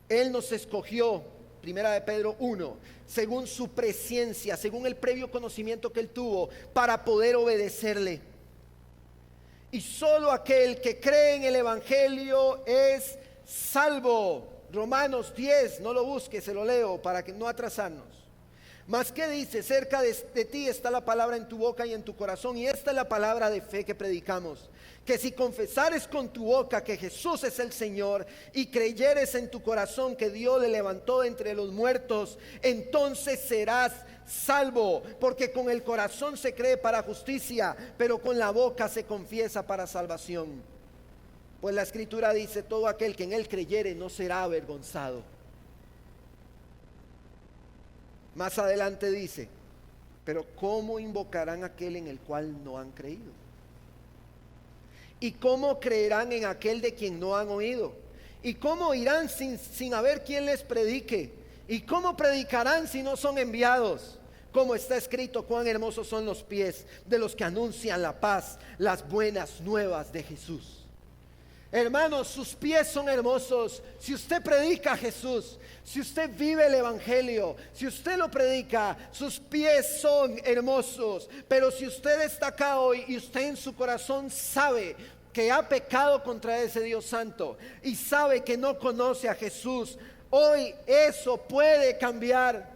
Él nos escogió, primera de Pedro 1, según su presciencia, según el previo conocimiento que Él tuvo, para poder obedecerle. Y solo aquel que cree en el Evangelio es salvo. Romanos 10, no lo busques, se lo leo para que no atrasarnos. Mas ¿qué dice? Cerca de ti está la palabra en tu boca y en tu corazón, y esta es la palabra de fe que predicamos, que si confesares con tu boca que Jesús es el Señor y creyeres en tu corazón que Dios le levantó de entre los muertos, entonces serás salvo, porque con el corazón se cree para justicia, pero con la boca se confiesa para salvación. Pues la Escritura dice: todo aquel que en Él creyere no será avergonzado. Más adelante dice: pero ¿cómo invocarán a aquel en el cual no han creído? ¿Y cómo creerán en aquel de quien no han oído? ¿Y cómo irán sin haber quien les predique? ¿Y cómo predicarán si no son enviados? Como está escrito: cuán hermosos son los pies de los que anuncian la paz, las buenas nuevas de Jesús. Hermanos, sus pies son hermosos. Si usted predica a Jesús, si usted vive el Evangelio, si usted lo predica, sus pies son hermosos. Pero si usted está acá hoy y usted en su corazón sabe que ha pecado contra ese Dios santo y sabe que no conoce a Jesús, hoy eso puede cambiar.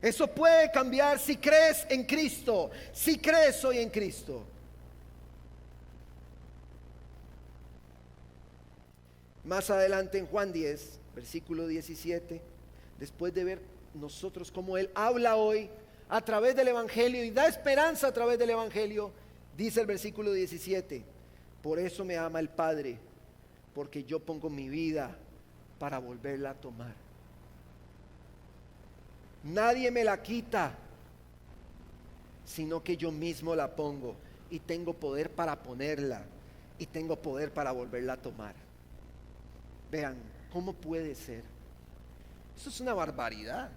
Eso puede cambiar si crees en Cristo, si crees hoy en Cristo. Más adelante en Juan 10, versículo 17, después de ver nosotros cómo Él habla hoy a través del Evangelio y da esperanza a través del Evangelio, dice el versículo 17: por eso me ama el Padre, porque yo pongo mi vida para volverla a tomar. Nadie me la quita, sino que yo mismo la pongo, y tengo poder para ponerla, y tengo poder para volverla a tomar. Vean, ¿cómo puede ser? Eso es una barbaridad.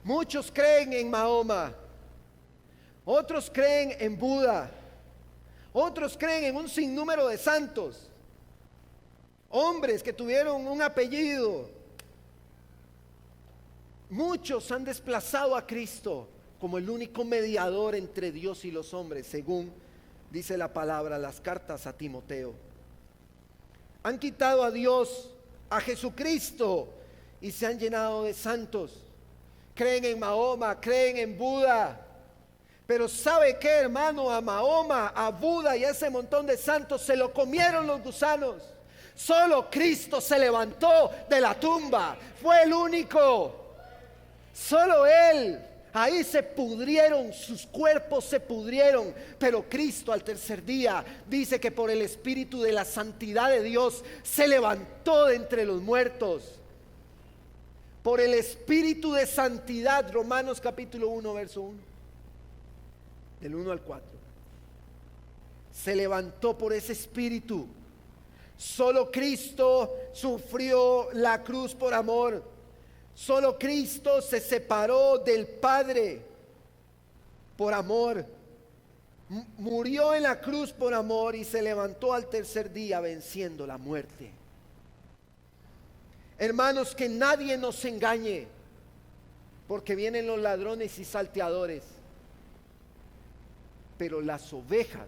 Muchos creen en Mahoma, otros creen en Buda, otros creen en un sinnúmero de santos, hombres que tuvieron un apellido. Muchos han desplazado a Cristo como el único mediador entre Dios y los hombres, según dice la palabra, las cartas a Timoteo. Han quitado a Dios, a Jesucristo, y se han llenado de santos. Creen en Mahoma, creen en Buda. Pero ¿sabe qué, hermano? A Mahoma, a Buda y a ese montón de santos se lo comieron los gusanos. Solo Cristo se levantó de la tumba. Fue el único. Solo Él. Ahí se pudrieron, sus cuerpos se pudrieron. Pero Cristo al tercer día dice que por el Espíritu de la santidad de Dios se levantó de entre los muertos. Por el Espíritu de santidad, Romanos capítulo 1, verso 1. Del 1 al 4. Se levantó por ese Espíritu. Solo Cristo sufrió la cruz por amor. Solo Cristo se separó del Padre por amor. Murió en la cruz por amor y se levantó al tercer día venciendo la muerte. Hermanos, que nadie nos engañe, porque vienen los ladrones y salteadores. Pero las ovejas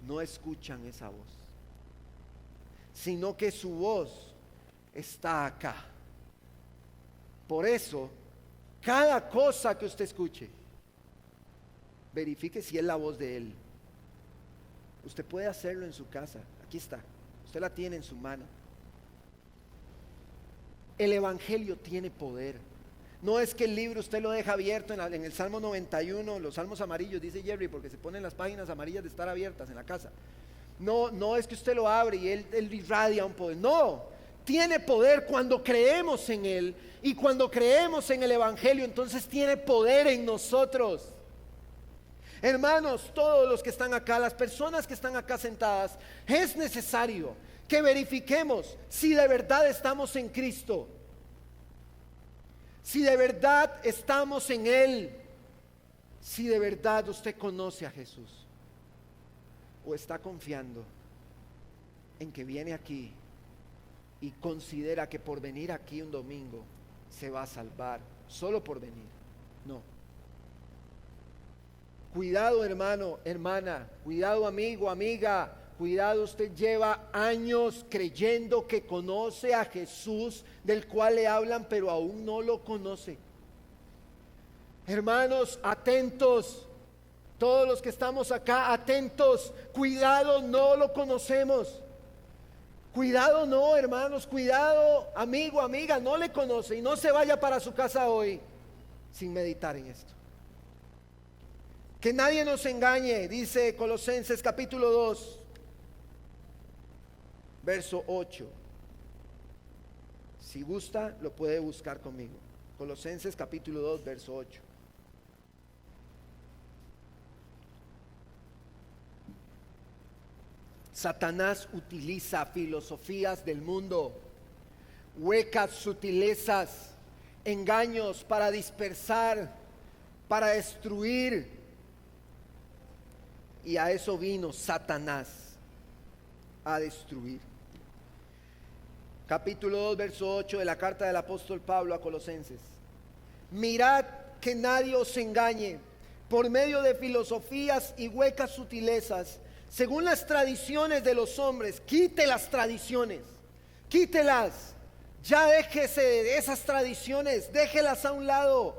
no escuchan esa voz, sino que su voz está acá. Por eso, cada cosa que usted escuche, verifique si es la voz de Él. Usted puede hacerlo en su casa, aquí está, usted la tiene en su mano. El Evangelio tiene poder. No es que el libro usted lo deja abierto en el Salmo 91, los salmos amarillos, dice Jerry, porque se ponen las páginas amarillas de estar abiertas en la casa. No es que usted lo abre y él irradia un poder. No, tiene poder cuando creemos en Él. Y cuando creemos en el Evangelio, entonces tiene poder en nosotros. Hermanos, todos los que están acá, las personas que están acá sentadas, es necesario que verifiquemos si de verdad estamos en Cristo. Si de verdad estamos en Él, si de verdad usted conoce a Jesús, o está confiando en que viene aquí y considera que por venir aquí un domingo se va a salvar, solo por venir. No. Cuidado, hermano, hermana, cuidado, amigo, amiga. Cuidado, usted lleva años creyendo que conoce a Jesús del cual le hablan, pero aún no lo conoce. Hermanos, atentos, todos los que estamos acá, atentos. Cuidado, no lo conocemos. Cuidado, no, hermanos, cuidado, amigo, amiga, no le conoce y no se vaya para su casa hoy sin meditar en esto. Que nadie nos engañe, dice Colosenses capítulo 2. Verso 8. Si gusta, lo puede buscar conmigo. Colosenses capítulo 2, verso 8. Satanás utiliza filosofías del mundo, huecas sutilezas, engaños para dispersar, para destruir. Y a eso vino Satanás, a destruir. Capítulo 2, verso 8 de la carta del apóstol Pablo a Colosenses. Mirad que nadie os engañe por medio de filosofías y huecas sutilezas, según las tradiciones de los hombres. Quite las tradiciones, quítelas. Ya déjese de esas tradiciones, déjelas a un lado,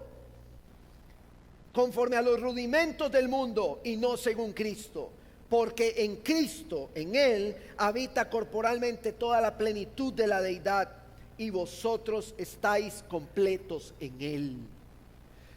conforme a los rudimentos del mundo y no según Cristo. Porque en Cristo, en Él, habita corporalmente toda la plenitud de la deidad, y vosotros estáis completos en Él.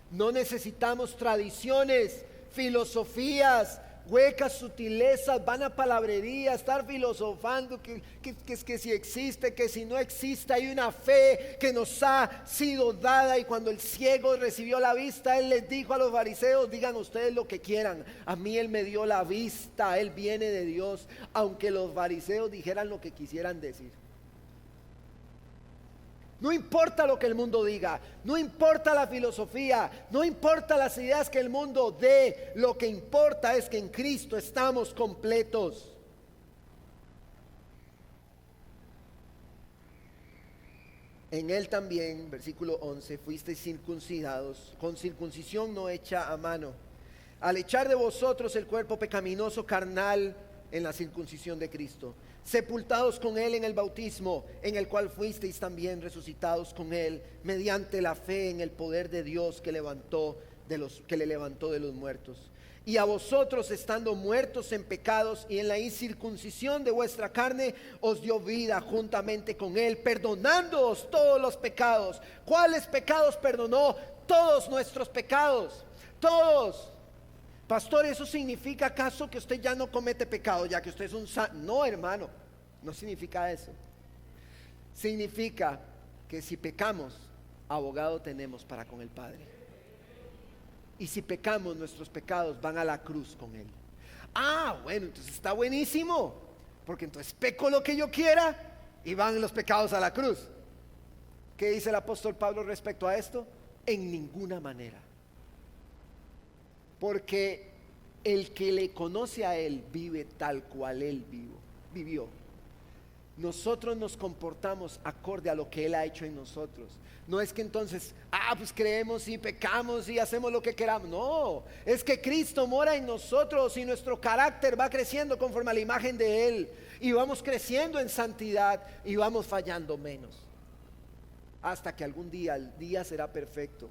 No necesitamos tradiciones, filosofías, huecas sutilezas, vana palabrería, estar filosofando que si existe, que si no existe. Hay una fe que nos ha sido dada, y cuando el ciego recibió la vista, Él les dijo a los fariseos: digan ustedes lo que quieran, a mí Él me dio la vista, Él viene de Dios, aunque los fariseos dijeran lo que quisieran decir. No importa lo que el mundo diga, no importa la filosofía, no importa las ideas que el mundo dé, lo que importa es que en Cristo estamos completos. En Él también, versículo 11, fuisteis circuncidados con circuncisión no hecha a mano, al echar de vosotros el cuerpo pecaminoso carnal en la circuncisión de Cristo, sepultados con Él en el bautismo, en el cual fuisteis también resucitados con Él, mediante la fe en el poder de Dios que le levantó de los muertos. Y a vosotros, estando muertos en pecados y en la incircuncisión de vuestra carne, os dio vida juntamente con Él, perdonándoos todos los pecados. ¿Cuáles pecados perdonó? Todos nuestros pecados, todos. Pastor, ¿eso significa acaso que usted ya no comete pecado, ya que usted es un santo? No, hermano, no significa eso. Significa que si pecamos, abogado tenemos para con el Padre. Y si pecamos, nuestros pecados van a la cruz con Él. Ah, bueno, entonces está buenísimo, porque entonces peco lo que yo quiera y van los pecados a la cruz. ¿Qué dice el apóstol Pablo respecto a esto? En ninguna manera. Porque el que le conoce a Él vive tal cual Él vivió. Nosotros nos comportamos acorde a lo que Él ha hecho en nosotros. No es que entonces, pues creemos y pecamos y hacemos lo que queramos. No, es que Cristo mora en nosotros y nuestro carácter va creciendo conforme a la imagen de Él. Y vamos creciendo en santidad y vamos fallando menos. Hasta que algún día, el día será perfecto.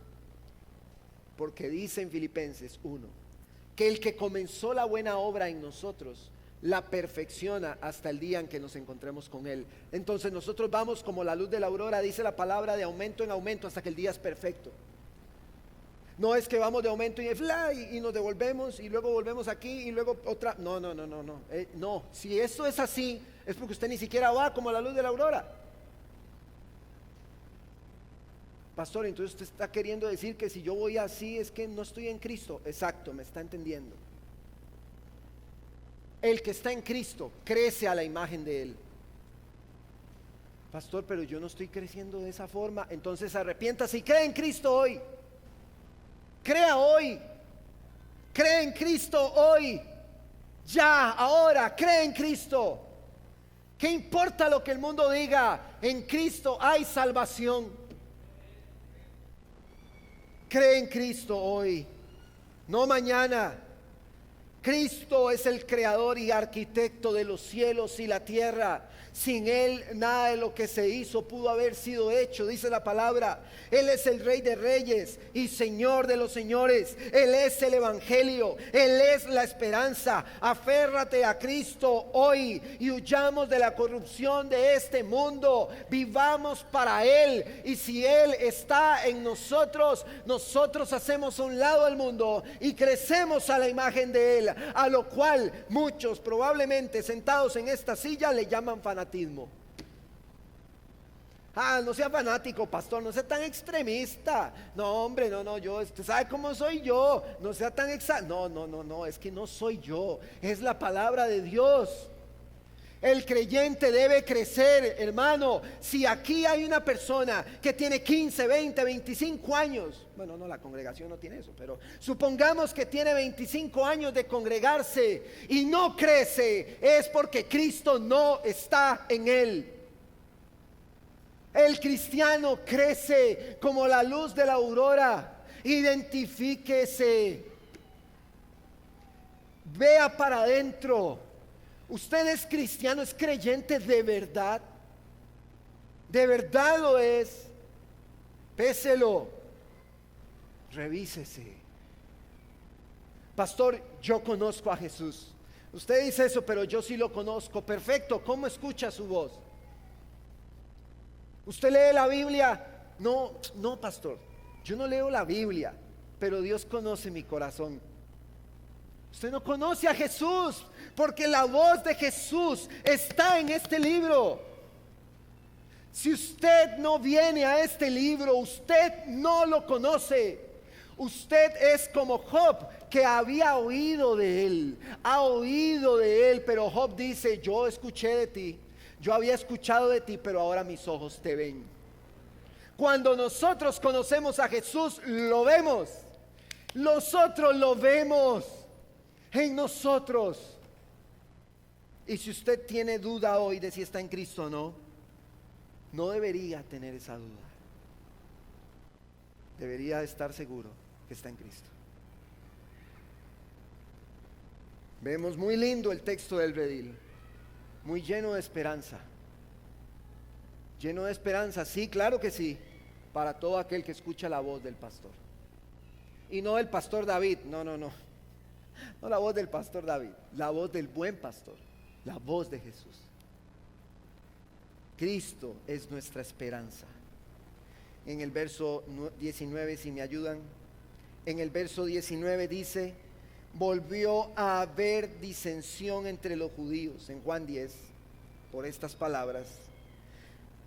Porque dice en Filipenses 1, que el que comenzó la buena obra en nosotros, la perfecciona hasta el día en que nos encontremos con Él. Entonces nosotros vamos como la luz de la aurora, dice la palabra, de aumento en aumento hasta que el día es perfecto. No es que vamos de aumento y nos devolvemos y luego volvemos aquí y luego otra. No. No, si eso es así, es porque usted ni siquiera va como la luz de la aurora. Pastor, entonces usted está queriendo decir que si yo voy así es que no estoy en Cristo. Exacto, me está entendiendo. El que está en Cristo crece a la imagen de Él. Pastor, pero yo no estoy creciendo de esa forma. Entonces arrepiéntase y cree en Cristo hoy. Crea hoy. Cree en Cristo hoy. Ya, ahora, cree en Cristo. ¿Qué importa lo que el mundo diga? En Cristo hay salvación. Cree en Cristo hoy, no mañana. Cristo es el creador y arquitecto de los cielos y la tierra. Sin Él nada de lo que se hizo pudo haber sido hecho, dice la palabra. Él es el Rey de Reyes y Señor de los señores. Él es el Evangelio, Él es la esperanza. Aférrate a Cristo hoy y huyamos de la corrupción de este mundo. Vivamos para Él, y si Él está en nosotros, nosotros hacemos a un lado al mundo y crecemos a la imagen de Él, a lo cual muchos probablemente sentados en esta silla le llaman fanatismo. No sea fanático, pastor, no sea tan extremista. No, hombre, no, usted sabe cómo soy yo. No sea tan no, es que no soy yo, es la palabra de Dios. El creyente debe crecer, hermano. Si aquí hay una persona que tiene 15, 20, 25 años, bueno, no, la congregación no tiene eso, pero supongamos que tiene 25 años de congregarse y no crece, es porque Cristo no está en él. El cristiano crece como la luz de la aurora. Identifíquese, vea para adentro. ¿Usted es cristiano, es creyente de verdad? ¿De verdad lo es? Péselo, revísese. Pastor, yo conozco a Jesús. Usted dice eso, pero yo sí lo conozco. Perfecto, ¿cómo escucha su voz? ¿Usted lee la Biblia? No, pastor, yo no leo la Biblia, pero Dios conoce mi corazón. Usted no conoce a Jesús, porque la voz de Jesús está en este libro. Si usted no viene a este libro, usted no lo conoce. Usted es como Job, que había oído de él, ha oído de él, pero Job dice: yo escuché de ti, yo había escuchado de ti, pero ahora mis ojos te ven. Cuando nosotros conocemos a Jesús, lo vemos. Nosotros lo vemos en nosotros. Y si usted tiene duda hoy de si está en Cristo o no, no debería tener esa duda. Debería estar seguro que está en Cristo. Vemos muy lindo el texto del redil, muy lleno de esperanza. Lleno de esperanza, sí, claro que sí, para todo aquel que escucha la voz del pastor. Y no del pastor David, no la voz del pastor David, la voz del buen pastor, la voz de Jesús. Cristo es nuestra esperanza. En el verso 19, si me ayudan, en el verso 19 dice: volvió a haber disensión entre los judíos, en Juan 10, por estas palabras.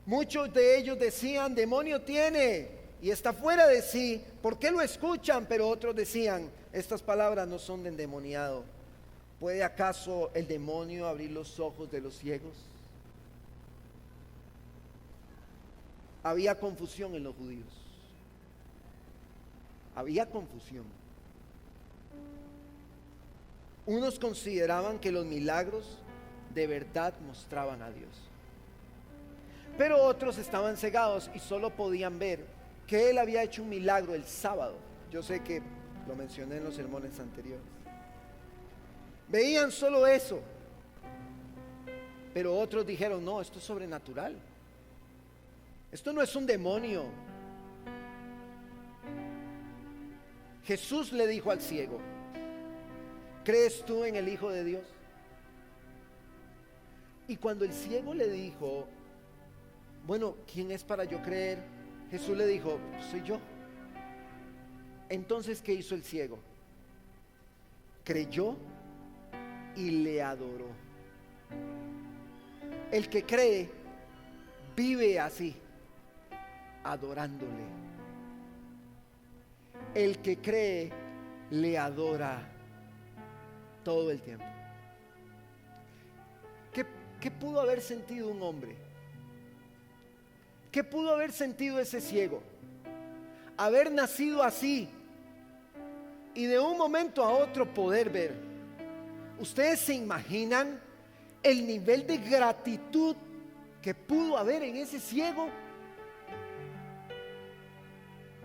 Muchos de ellos decían: demonio tiene y está fuera de sí, ¿por qué lo escuchan? Pero otros decían: estas palabras no son de endemoniado. ¿Puede acaso el demonio abrir los ojos de los ciegos? Había confusión en los judíos. Había confusión. Unos consideraban que los milagros de verdad mostraban a Dios, pero otros estaban cegados y solo podían ver que Él había hecho un milagro el sábado. Yo sé que lo mencioné en los sermones anteriores. Veían solo eso, pero otros dijeron: no, esto es sobrenatural. Esto no es un demonio. Jesús le dijo al ciego: ¿crees tú en el Hijo de Dios? Y cuando el ciego le dijo: bueno, ¿quién es para yo creer? Jesús le dijo: soy yo. Entonces, ¿qué hizo el ciego? Creyó y le adoró. El que cree vive así, adorándole. El que cree le adora todo el tiempo. ¿Qué pudo haber sentido un hombre? ¿Qué pudo haber sentido ese ciego? Haber nacido así y de un momento a otro poder ver. ¿Ustedes se imaginan el nivel de gratitud que pudo haber en ese ciego?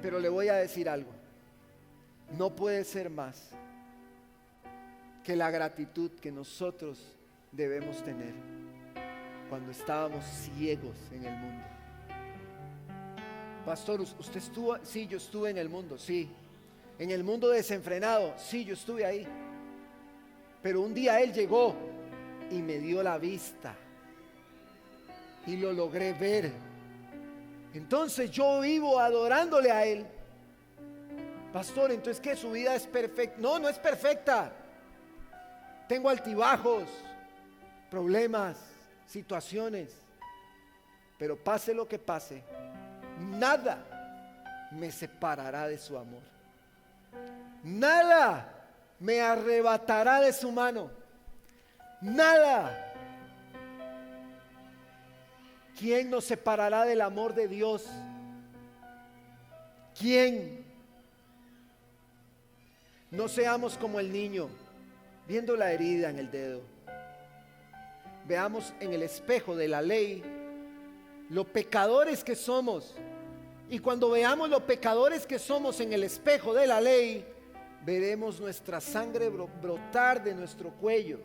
Pero le voy a decir algo: no puede ser más que la gratitud que nosotros debemos tener cuando estábamos ciegos en el mundo. Pastor, ¿usted estuvo? Sí, yo estuve en el mundo, sí. En el mundo desenfrenado, sí, yo estuve ahí. Pero un día Él llegó y me dio la vista y lo logré ver. Entonces yo vivo adorándole a Él. Pastor, entonces ¿qué? ¿Su vida es perfecta? No, no es perfecta. Tengo altibajos, problemas, situaciones. Pero pase lo que pase, nada me separará de su amor. Nada me arrebatará de su mano. Nada. ¿Quién nos separará del amor de Dios? ¿Quién? No seamos como el niño viendo la herida en el dedo. Veamos en el espejo de la ley lo pecadores que somos. Y cuando veamos lo pecadores que somos en el espejo de la ley, veremos nuestra sangre brotar de nuestro cuello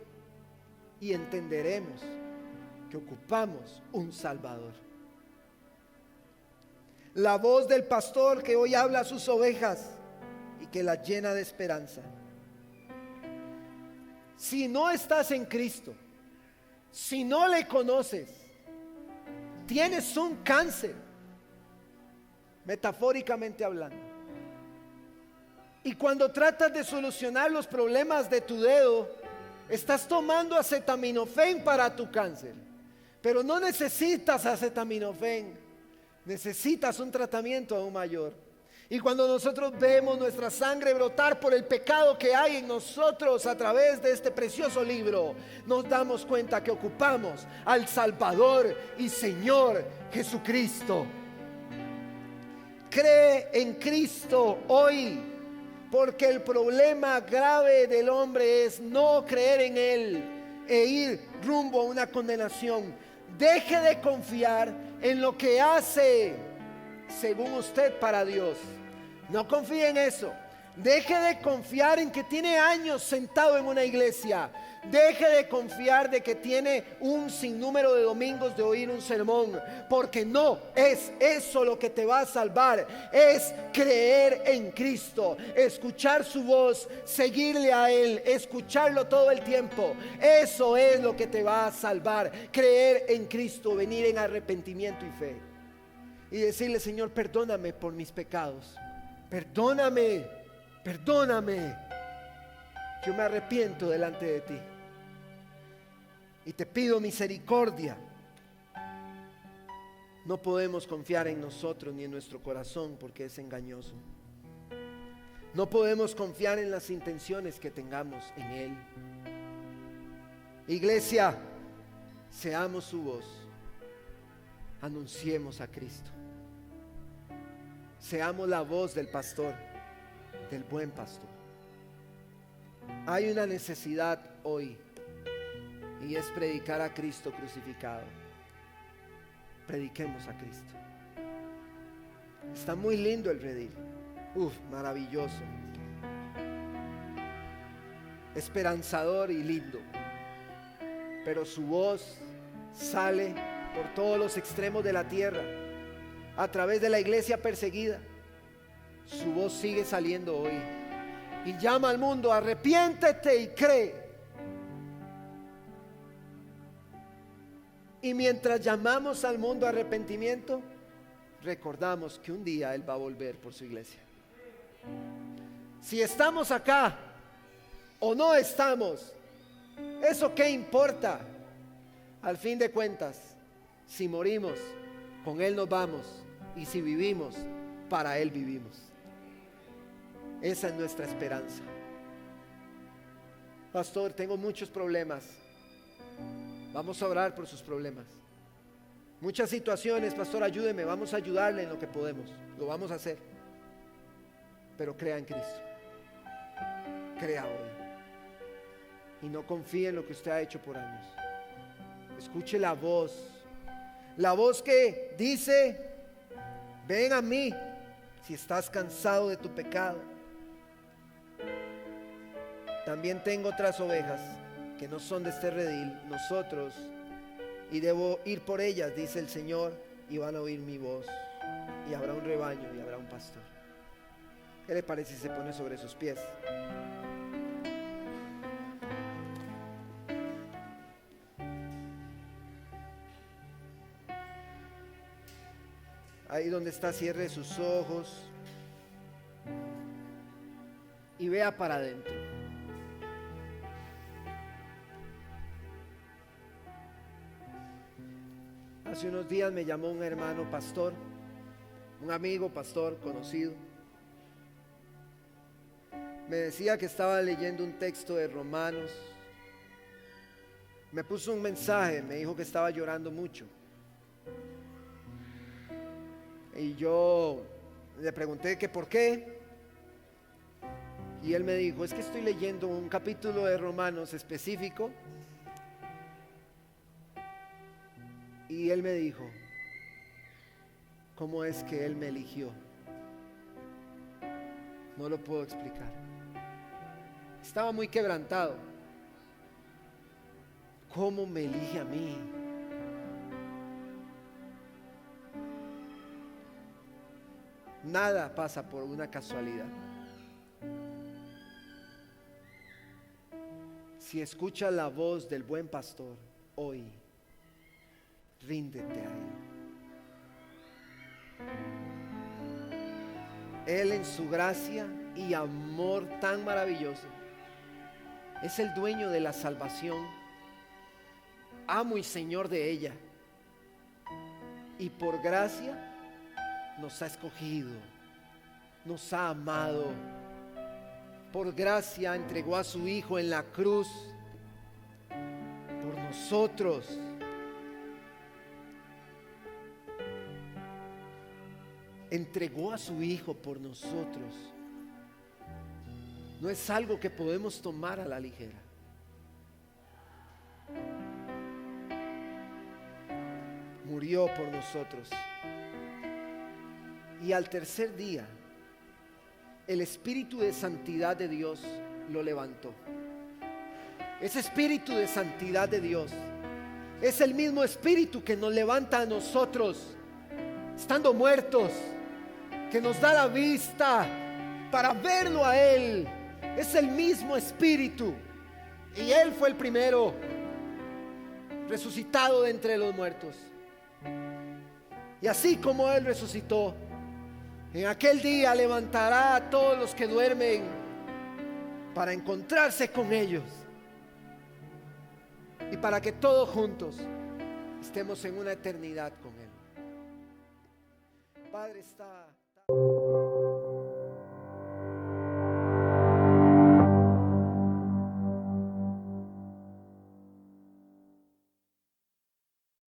y entenderemos que ocupamos un Salvador. La voz del pastor que hoy habla a sus ovejas y que las llena de esperanza. Si no estás en Cristo, si no le conoces, tienes un cáncer, metafóricamente hablando. Y cuando tratas de solucionar los problemas de tu dedo, estás tomando acetaminofén para tu cáncer. Pero no necesitas acetaminofén, necesitas un tratamiento aún mayor. Y cuando nosotros vemos nuestra sangre brotar por el pecado que hay en nosotros a través de este precioso libro, nos damos cuenta que ocupamos al Salvador y Señor Jesucristo. Cree en Cristo hoy, porque el problema grave del hombre es no creer en Él e ir rumbo a una condenación. Deje de confiar en lo que hace según usted para Dios. No confíe en eso. Deje de confiar en que tiene años sentado en una iglesia. Deje de confiar de que tiene un sinnúmero de domingos de oír un sermón, porque no es eso lo que te va a salvar. Es creer en Cristo, escuchar su voz, seguirle a Él, escucharlo todo el tiempo. Eso es lo que te va a salvar. Creer en Cristo, venir en arrepentimiento y fe y decirle: Señor, perdóname por mis pecados. Perdóname, perdóname. Yo me arrepiento delante de ti y te pido misericordia. No podemos confiar en nosotros ni en nuestro corazón, porque es engañoso. No podemos confiar en las intenciones que tengamos en Él. Iglesia, seamos su voz. Anunciemos a Cristo. Seamos la voz del pastor, del buen pastor. Hay una necesidad hoy, y es predicar a Cristo crucificado. Prediquemos a Cristo. Está muy lindo el redil. Maravilloso. Esperanzador y lindo. Pero su voz sale por todos los extremos de la tierra, a través de la iglesia perseguida. Su voz sigue saliendo hoy y llama al mundo: arrepiéntete y cree. Y mientras llamamos al mundo a arrepentimiento, recordamos que un día Él va a volver por su iglesia. Si estamos acá o no estamos, ¿eso qué importa? Al fin de cuentas, si morimos, con Él nos vamos, y si vivimos, para Él vivimos. Esa es nuestra esperanza. Pastor, tengo muchos problemas. Vamos a orar por sus problemas. Muchas situaciones, pastor, ayúdeme. Vamos a ayudarle en lo que podemos. Lo vamos a hacer. Pero crea en Cristo. Crea hoy. Y no confíe en lo que usted ha hecho por años. Escuche la voz. La voz que dice: ven a mí si estás cansado de tu pecado. También tengo otras ovejas que no son de este redil, nosotros, y debo ir por ellas, dice el Señor, y van a oír mi voz, y habrá un rebaño y habrá un pastor. ¿Qué le parece si se pone sobre sus pies? Ahí donde está, cierre sus ojos y vea para adentro. Hace unos días me llamó un hermano pastor, un amigo pastor conocido. Me decía que estaba leyendo un texto de Romanos. Me puso un mensaje, me dijo que estaba llorando mucho. Y yo le pregunté que por qué. Y él me dijo: es que estoy leyendo un capítulo de Romanos específico. Y él me dijo: ¿cómo es que Él me eligió? No lo puedo explicar. Estaba muy quebrantado. ¿Cómo me elige a mí? Nada pasa por una casualidad. Si escuchas la voz del buen pastor hoy, ríndete a Él. Él, en su gracia y amor tan maravilloso, es el dueño de la salvación, amo y Señor de ella, y por gracia nos ha escogido, nos ha amado. Por gracia entregó a su Hijo en la cruz por nosotros. Entregó a su Hijo por nosotros. No es algo que podemos tomar a la ligera. Murió por nosotros. Y al tercer día el espíritu de santidad de Dios lo levantó. Ese espíritu de santidad de Dios es el mismo espíritu que nos levanta a nosotros estando muertos, que nos da la vista para verlo a Él. Es el mismo espíritu, y Él fue el primero resucitado de entre los muertos. Y así como Él resucitó, en aquel día levantará a todos los que duermen para encontrarse con ellos y para que todos juntos estemos en una eternidad con Él. Padre, está